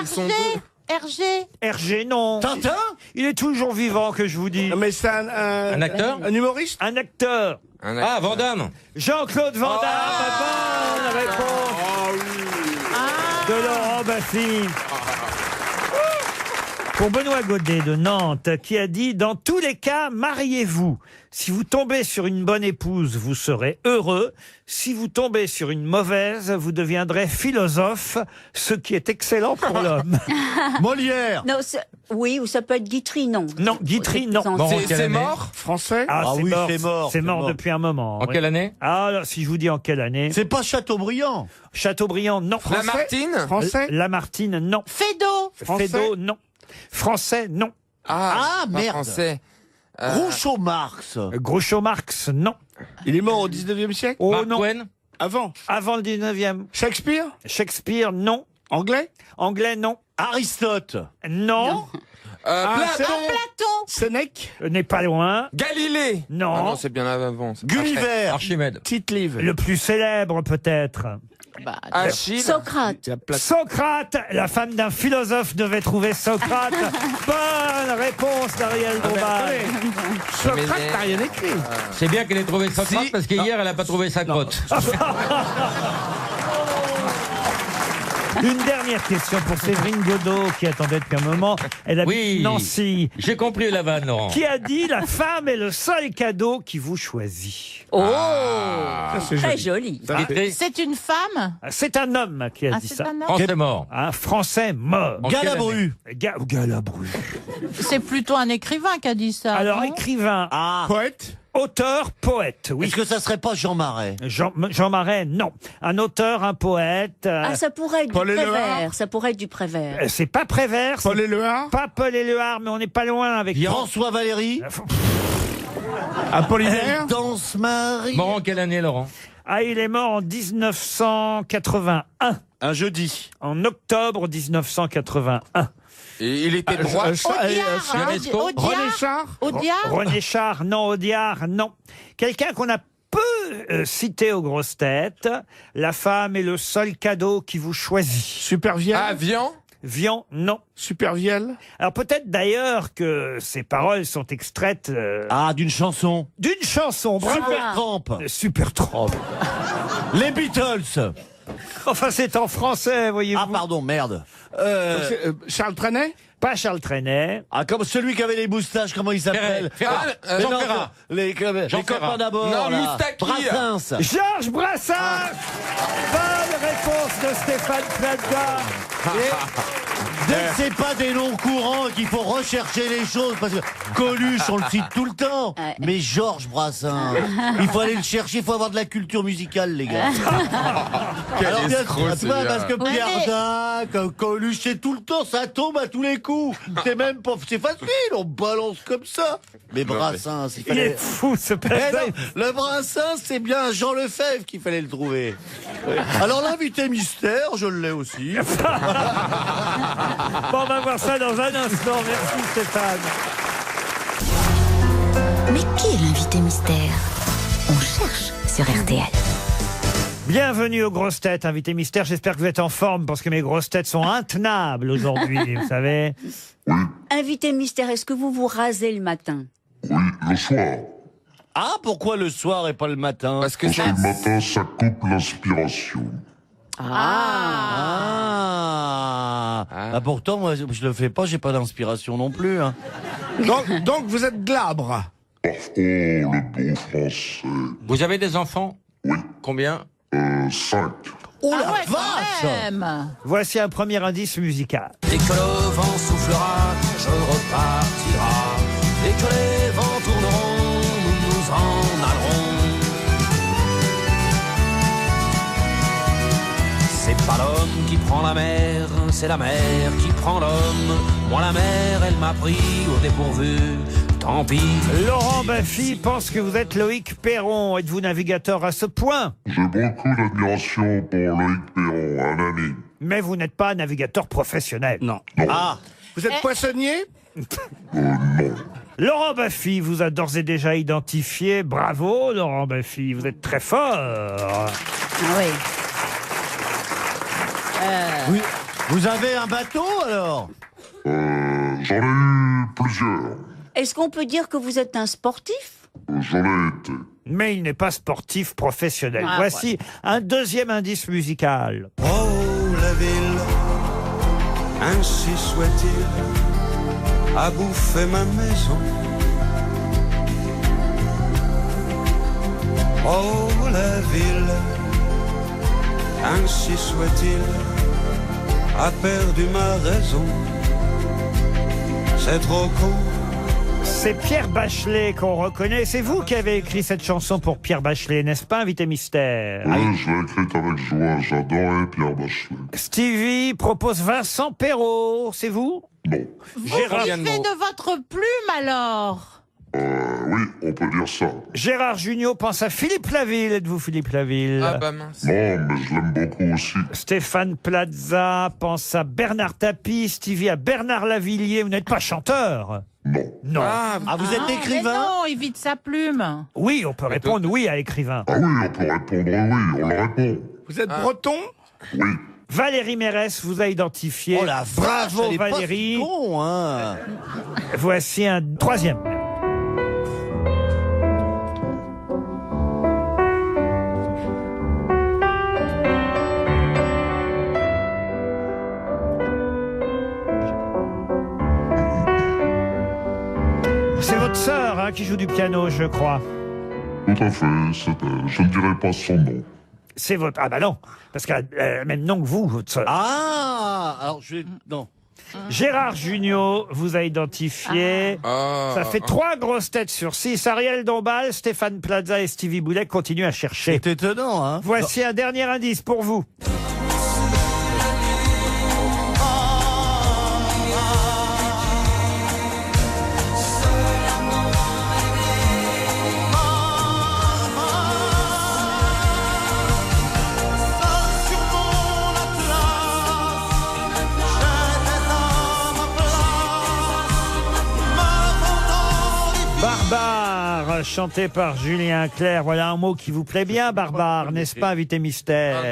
ils sont Hergé. Hergé. Hergé, non. Tintin? Il est toujours vivant, que je vous dis. Non, mais c'est Un acteur. un humoriste? Un acteur. Ah, Van Damme. Jean-Claude Van Damme. Bonne réponse de Laurent Baffy. Pour Benoît Godet de Nantes, qui a dit « Dans tous les cas, mariez-vous. Si vous tombez sur une bonne épouse, vous serez heureux. Si vous tombez sur une mauvaise, vous deviendrez philosophe, ce qui est excellent pour l'homme. » Molière. Non, oui, ou ça peut être Guitry, non. Non, Guitry, non. Bon, en quelle C'est année mort? Français? Ah, Ah c'est oui, mort, c'est mort, c'est c'est mort mort. depuis un moment. En oui. quelle année? Ah, alors, si je vous dis en quelle année. C'est pas Chateaubriand. Chateaubriand, non. Lamartine? Français? Lamartine, non. Fédo. Français? Fédo, non. Français, non. Ah, pas merde. Français. Groucho Marx. Groucho Marx, non. Il est mort au 19e siècle? Oh Mark non. Twain. Avant? Avant le 19e. Shakespeare? Shakespeare, non. Anglais? Anglais, non. Aristote. Non. Platon? Platon. Sénèque? N'est pas loin. Galilée? Non. Ah non, c'est bien avant. c'est pas Gulliver. Archimède. Tite-Livre? Le plus célèbre, peut-être. vrai. Achille? Socrate. Socrate, la femme d'un philosophe devait trouver Socrate. Bonne réponse d'Ariel Dombal. Socrate, t'as rien écrit. C'est bien qu'elle ait trouvé Socrate parce qu'hier, elle n'a pas trouvé sa crotte. Une dernière question pour Séverine Godot, qui attendait depuis un moment. Elle habite Oui. Nancy. J'ai compris la vanne, Laurent. Qui a dit « La femme est le seul cadeau qui vous choisit Oh, c'est très joli. C'est une femme. » C'est un homme qui a Ah, dit c'est ça. un homme. Français mort. Un Français mort. En quelle Galabru. Galabru. C'est plutôt un écrivain qui a dit ça. Alors, non écrivain, Ah. Poète? auteur, poète, oui. Est-ce que ça serait pas Jean Marais? Jean Marais, non. Un auteur, un poète. Ah, ça pourrait être Paul du Éluard. Prévert. Ça pourrait être du Prévert. C'est pas Prévert, c'est Paul Éluard? pas Paul Éluard, mais on n'est pas loin avec François Valéry. Apollinaire? Danse Marie. Mort en quelle année, Laurent? Ah, il est mort en 1981. Un jeudi. En octobre 1981. Et il était droit. Audiard. Ionesco. René Char? Audiard. René Char, non. Audiard, non. Quelqu'un qu'on a peu cité aux grosses têtes. La femme est le seul cadeau qui vous choisit. Supervielle? Ah, Vian? Vian, non. Supervielle? Alors peut-être d'ailleurs que ces paroles sont extraites Ah, d'une chanson. d'une chanson. Bravo. Supertramp. Supertramp. Les Beatles. Enfin, c'est en français, voyez-vous. Ah, pardon, merde. Charles Trenet? Pas Charles Trenet. Ah, comme celui qui avait les moustaches, comment il s'appelle? Ferrat. Mais Jean non, Ferrat. Les Jean copains Ferrat. d'abord. Non, là. Moustaki. Brassens. Georges Brassens. Bonne réponse de Stéphane Plaza. Dès que c'est pas des noms courants qu'il faut rechercher les choses, parce que Coluche, on le cite tout le temps. Mais Georges Brassens, il faut aller le chercher, il faut avoir de la culture musicale, les gars. Alors, bien, parce que Pierre Dac, Coluche, c'est tout le temps, ça tombe à tous les coups. C'est même pas, c'est facile, on balance comme ça. Mais Brassens, Il est fou, ce père. le Brassens, c'est bien Jean Lefebvre qu'il fallait le trouver. Alors l'invité mystère, je l'ai aussi. Bon, on va voir ça dans un instant. Merci Stéphane. Mais qui est l'invité mystère? On cherche sur RTL. Bienvenue aux grosses têtes, invité mystère. J'espère que vous êtes en forme parce que mes grosses têtes sont intenables aujourd'hui, vous savez. Invité mystère, est-ce que vous vous rasez le matin? Oui, le soir. Ah, pourquoi le soir et pas le matin? Parce que Parce que le matin, ça coupe l'inspiration. Ah. Pourtant, moi, je le fais pas, j'ai pas d'inspiration non plus. Hein. Donc vous êtes glabre. Oh, le bon français. Vous avez des enfants? Oui. Combien? 5. Oh la Ah ouais, quand vache! même. Voici un premier indice musical. Dès que le vent soufflera, je repartira. Dès que les vents tourneront, nous nous en allerons. C'est pas l'homme qui prend la mer, c'est la mer qui prend l'homme. Moi la mer, elle m'a pris au dépourvu. Tant pis. Laurent Baffy pense que vous êtes Loïc Perron. Êtes-vous navigateur à ce point? J'ai beaucoup d'admiration pour Loïc Perron, un ami. Mais vous n'êtes pas un navigateur professionnel. Non. Ah, Vous êtes poissonnier? Non. Laurent Baffy vous a d'ores et déjà identifié. Bravo, Laurent Baffy. Vous êtes très fort. Ah oui. oui. Vous avez un bateau alors? J'en ai eu plusieurs. Est-ce qu'on peut dire que vous êtes un sportif? J'en ai été. Mais il n'est pas sportif professionnel. Ah, Voici un deuxième indice musical. Oh la ville, ainsi soit-il, a bouffé ma maison. Oh la ville, ainsi soit-il, a perdu ma raison. C'est trop con. C'est Pierre Bachelet qu'on reconnaît. C'est vous qui avez écrit cette chanson pour Pierre Bachelet, n'est-ce pas, invité mystère? Oui, je l'ai écrite avec joie. J'adorais Pierre Bachelet. Stevie propose Vincent Perrault. C'est vous? Non. Vous Gérard, vivez de votre plume alors? Oui, on peut dire ça. Gérard Jugnot pense à Philippe Laville. Êtes-vous Philippe Laville? Ah bah mince. Non, mais je l'aime beaucoup aussi. Stéphane Plaza pense à Bernard Tapie. Stevie à Bernard Lavillier. Vous n'êtes pas chanteur? Non. Non. Ah, vous êtes Mais écrivain? non, il vit de sa plume. Oui, on peut répondre oui à écrivain. Ah oui, on peut répondre oui, on le répond. Vous êtes breton? Oui. Valérie Mérès vous a identifié. Oh la vache, Bravo elle est pas Valérie. si con, hein. Voici un troisième. C'est votre sœur qui joue du piano, je crois. Tout à fait, c'est elle. Je ne dirai pas son nom. C'est votre... Ah bah non, parce qu'elle a le même nom que vous, votre sœur. Ah, alors je... Non. Gérard Jugnot vous a identifié. Ça fait 3 grosses têtes sur 6. Ariel Dombal, Stéphane Plaza et Stevie Boulet continuent à chercher. C'est étonnant, hein. Voici un dernier indice pour vous. Barbare, chanté par Julien Clerc. Voilà un mot qui vous plaît bien, Barbare, n'est-ce pas, invité mystère?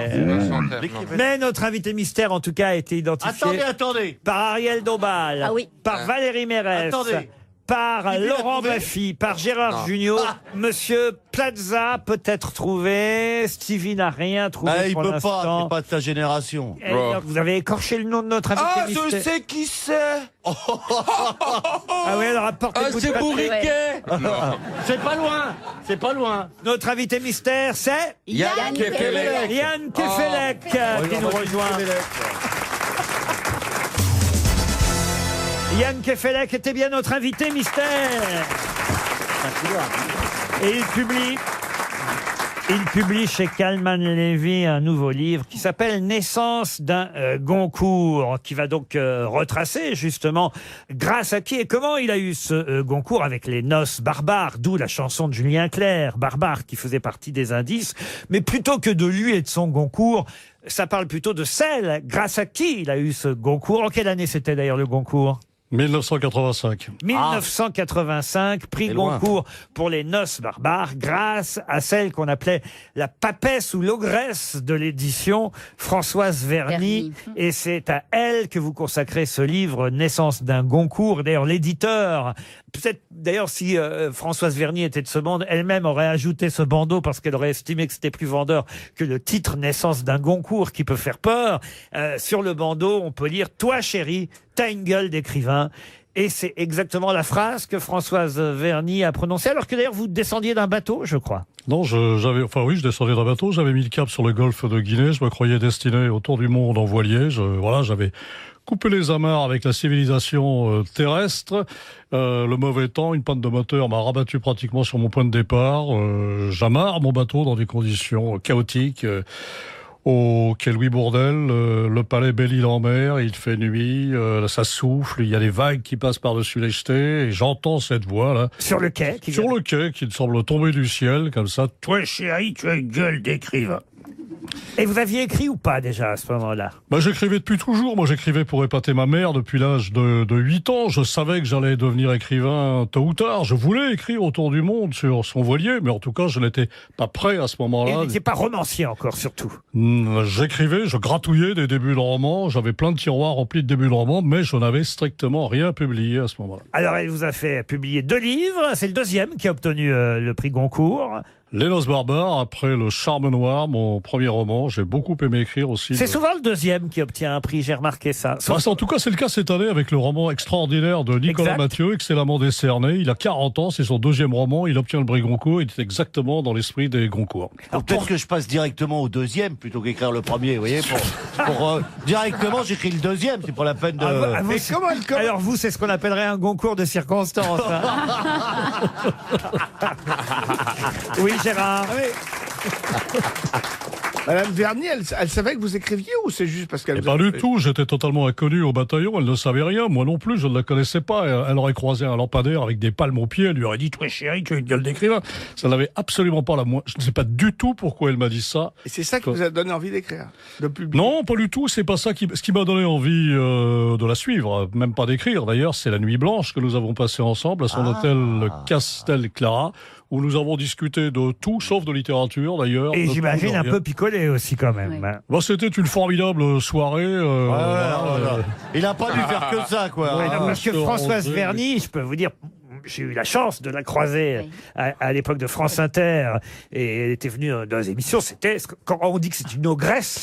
Mais notre invité mystère, en tout cas, a été identifié Attendez. par Ariel Dombal, Ah oui. par Valérie Mérès, Attendez. par Qui l'a Laurent trouvé Baffy, par Gérard Jugnot. Monsieur Plaza peut-être trouvé. Stevie n'a rien trouvé Il pour peut pas, l'instant. c'est pas de sa génération. Et donc, vous avez écorché le nom de notre invité Ah, mystère. je sais qui c'est. Ah oui, alors apportez-vous de c'est papier. Bourriquet. C'est pas loin, c'est pas loin. Notre invité mystère, c'est Yann Kefelec. Yann Kefelec qui nous rejoint. Yann Kefelec était bien notre invité mystère. Et il publie chez Kalman Levy un nouveau livre qui s'appelle Naissance d'un Goncourt, qui va donc retracer justement grâce à qui et comment il a eu ce Goncourt avec les noces barbares, d'où la chanson de Julien Clerc, Barbare, qui faisait partie des indices. Mais plutôt que de lui et de son Goncourt, ça parle plutôt de celle grâce à qui il a eu ce Goncourt. En quelle année c'était d'ailleurs le Goncourt ? 1985. 1985, prix Goncourt pour les noces barbares, grâce à celle qu'on appelait la papesse ou l'ogresse de l'édition, Françoise Verny. Et c'est à elle que vous consacrez ce livre, Naissance d'un Goncourt. D'ailleurs, l'éditeur, peut-être d'ailleurs si Françoise Verny était de ce monde, elle-même aurait ajouté ce bandeau parce qu'elle aurait estimé que c'était plus vendeur que le titre Naissance d'un Goncourt qui peut faire peur. Sur le bandeau, on peut lire « Toi, chérie, t'as une gueule d'écrivain ». Et c'est exactement la phrase que Françoise Verny a prononcée, alors que d'ailleurs vous descendiez d'un bateau, je crois. Non, je descendais d'un bateau, j'avais mis le cap sur le golfe de Guinée, je me croyais destiné au tour du monde en voilier, j'avais coupé les amarres avec la civilisation terrestre. Le mauvais temps, une panne de moteur m'a rabattu pratiquement sur mon point de départ. J'amarre mon bateau dans des conditions chaotiques. Au quai Louis Bourdel, le palais Belle-Île-en-Mer, il fait nuit, ça souffle, il y a des vagues qui passent par-dessus les jetés, et j'entends cette voix là. Sur le quai qui semble tomber du ciel, comme ça. Toi chérie, tu as une gueule d'écrivain. Et vous aviez écrit ou pas déjà à ce moment-là ? J'écrivais depuis toujours. Moi, j'écrivais pour épater ma mère depuis l'âge de 8 ans. Je savais que j'allais devenir écrivain tôt ou tard. Je voulais écrire autour du monde sur son voilier, mais en tout cas, je n'étais pas prêt à ce moment-là. Et vous n'étiez pas romancier encore, surtout. J'écrivais, je gratouillais des débuts de romans. J'avais plein de tiroirs remplis de débuts de romans, mais je n'avais strictement rien publié à ce moment-là. Alors, elle vous a fait publier 2 livres. C'est le 2e qui a obtenu le prix Goncourt. Les Noces barbares, après Le Charme noir, mon premier roman. J'ai beaucoup aimé écrire aussi. C'est souvent le 2e qui obtient un prix, j'ai remarqué ça. En tout cas, c'est le cas cette année avec le roman extraordinaire de Nicolas Mathieu, excellemment décerné. Il a 40 ans, c'est son 2e roman, il obtient le prix Goncourt, il est exactement dans l'esprit des Goncourt. Alors peut-être que je passe directement au 2e plutôt qu'écrire le premier, vous voyez. Directement, j'écris le 2e, c'est pas la peine de... Alors vous, c'est ce qu'on appellerait un Goncourt de circonstance. Oui, Gérard. Madame Verny, elle savait que vous écriviez ou c'est juste parce qu'elle... Pas du tout, j'étais totalement inconnu au bataillon, elle ne savait rien, moi non plus, je ne la connaissais pas. Elle aurait croisé un lampadaire avec des palmes aux pieds, elle lui aurait dit « Toi chérie, tu as une gueule d'écrivain ». Ça n'avait absolument pas la moindre... Je ne sais pas du tout pourquoi elle m'a dit ça. Et c'est ça qui vous a donné envie d'écrire, de publier? Non, pas du tout, c'est pas ça ce qui m'a donné envie de la suivre, même pas d'écrire. D'ailleurs, c'est la nuit blanche que nous avons passée ensemble à son hôtel Castel Clara, où nous avons discuté de tout, sauf de littérature d'ailleurs. Et j'imagine un peu picolé aussi quand même. Oui. C'était une formidable soirée. Il n'a pas dû faire que ça, quoi. Parce que Françoise Verny, je peux vous dire... J'ai eu la chance de la croiser à l'époque de France Inter et elle était venue dans les émissions. Quand on dit que c'est une ogresse.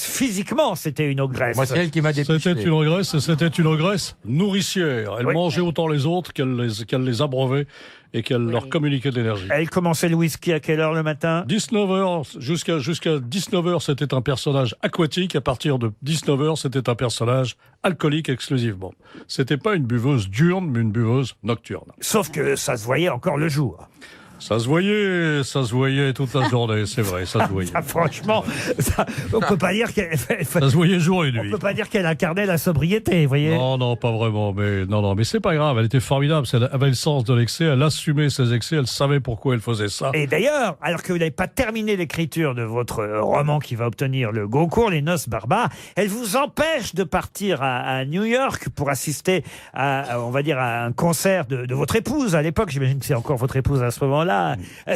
Physiquement, c'était une ogresse. Moi, c'est elle qui m'a dépisté. C'était une ogresse nourricière. Elle mangeait autant les autres qu'elle les abreuvait et qu'elle leur communiquait de l'énergie. Elle commençait le whisky à quelle heure le matin ? 19h. Jusqu'à 19h, c'était un personnage aquatique. À partir de 19h, c'était un personnage alcoolique exclusivement. C'était pas une buveuse diurne, mais une buveuse nocturne. Sauf que ça se voyait encore le jour. Ça se voyait toute la journée, c'est vrai, ça se voyait. Franchement, on peut pas dire qu'elle... Ça se voyait jour et nuit. On peut pas dire qu'elle incarnait la sobriété, vous voyez. Non, pas vraiment, mais c'est pas grave, elle était formidable, elle avait le sens de l'excès, elle assumait ses excès, elle savait pourquoi elle faisait ça. Et d'ailleurs, alors que vous n'avez pas terminé l'écriture de votre roman qui va obtenir le Goncourt, Les Noces barbares, elle vous empêche de partir à New York pour assister à, on va dire, à un concert de votre épouse à l'époque, j'imagine que c'est encore votre épouse à ce moment-là.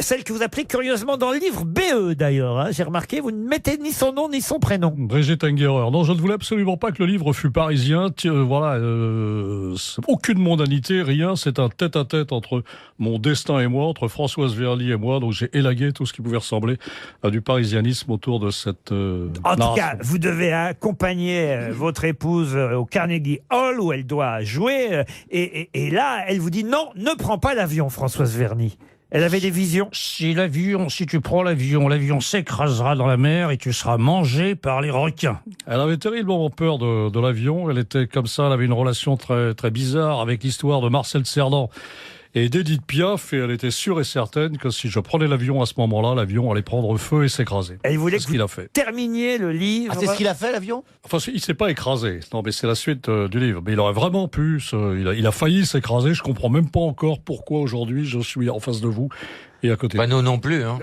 Celle que vous appelez curieusement dans le livre BE d'ailleurs. Hein. J'ai remarqué, vous ne mettez ni son nom ni son prénom. Brigitte Engerer. Non, je ne voulais absolument pas que le livre fût parisien. Aucune mondanité, rien. C'est un tête-à-tête entre mon destin et moi, entre Françoise Verny et moi. Donc j'ai élagué tout ce qui pouvait ressembler à du parisianisme autour de cette En tout cas, vous devez accompagner votre épouse au Carnegie Hall où elle doit jouer. Et là, elle vous dit non, ne prends pas l'avion, Françoise Verny. Elle avait des visions. Si tu prends l'avion s'écrasera dans la mer et tu seras mangé par les requins. Elle avait terriblement peur de l'avion. Elle était comme ça, elle avait une relation très, très bizarre avec l'histoire de Marcel Cerdan et d'Édith Piaf, et elle était sûre et certaine que si je prenais l'avion à ce moment-là, l'avion allait prendre feu et s'écraser. Et il voulait ce qu'il a fait. Terminer le livre. Ah, c'est ce qu'il a fait, l'avion? Enfin, il s'est pas écrasé. Non, mais c'est la suite du livre. Mais il aurait vraiment pu. Il a failli s'écraser. Je comprends même pas encore pourquoi aujourd'hui je suis en face de vous et à côté. Bah nous non plus. Hein.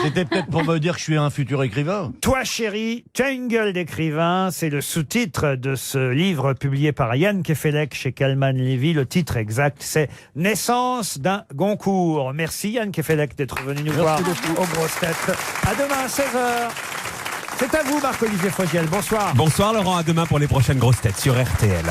C'était peut-être pour me dire que je suis un futur écrivain. Toi, chérie, tu as une gueule d'écrivain. C'est le sous-titre de ce livre publié par Yann Kefelec chez Calman Levy. Le titre exact, c'est Naissance d'un Goncourt. Merci Yann Kefelec d'être venu nous voir aux grosses têtes. À demain à 16h. C'est à vous, Marc-Olivier Fogiel. Bonsoir. Bonsoir Laurent, à demain pour les prochaines grosses têtes sur RTL.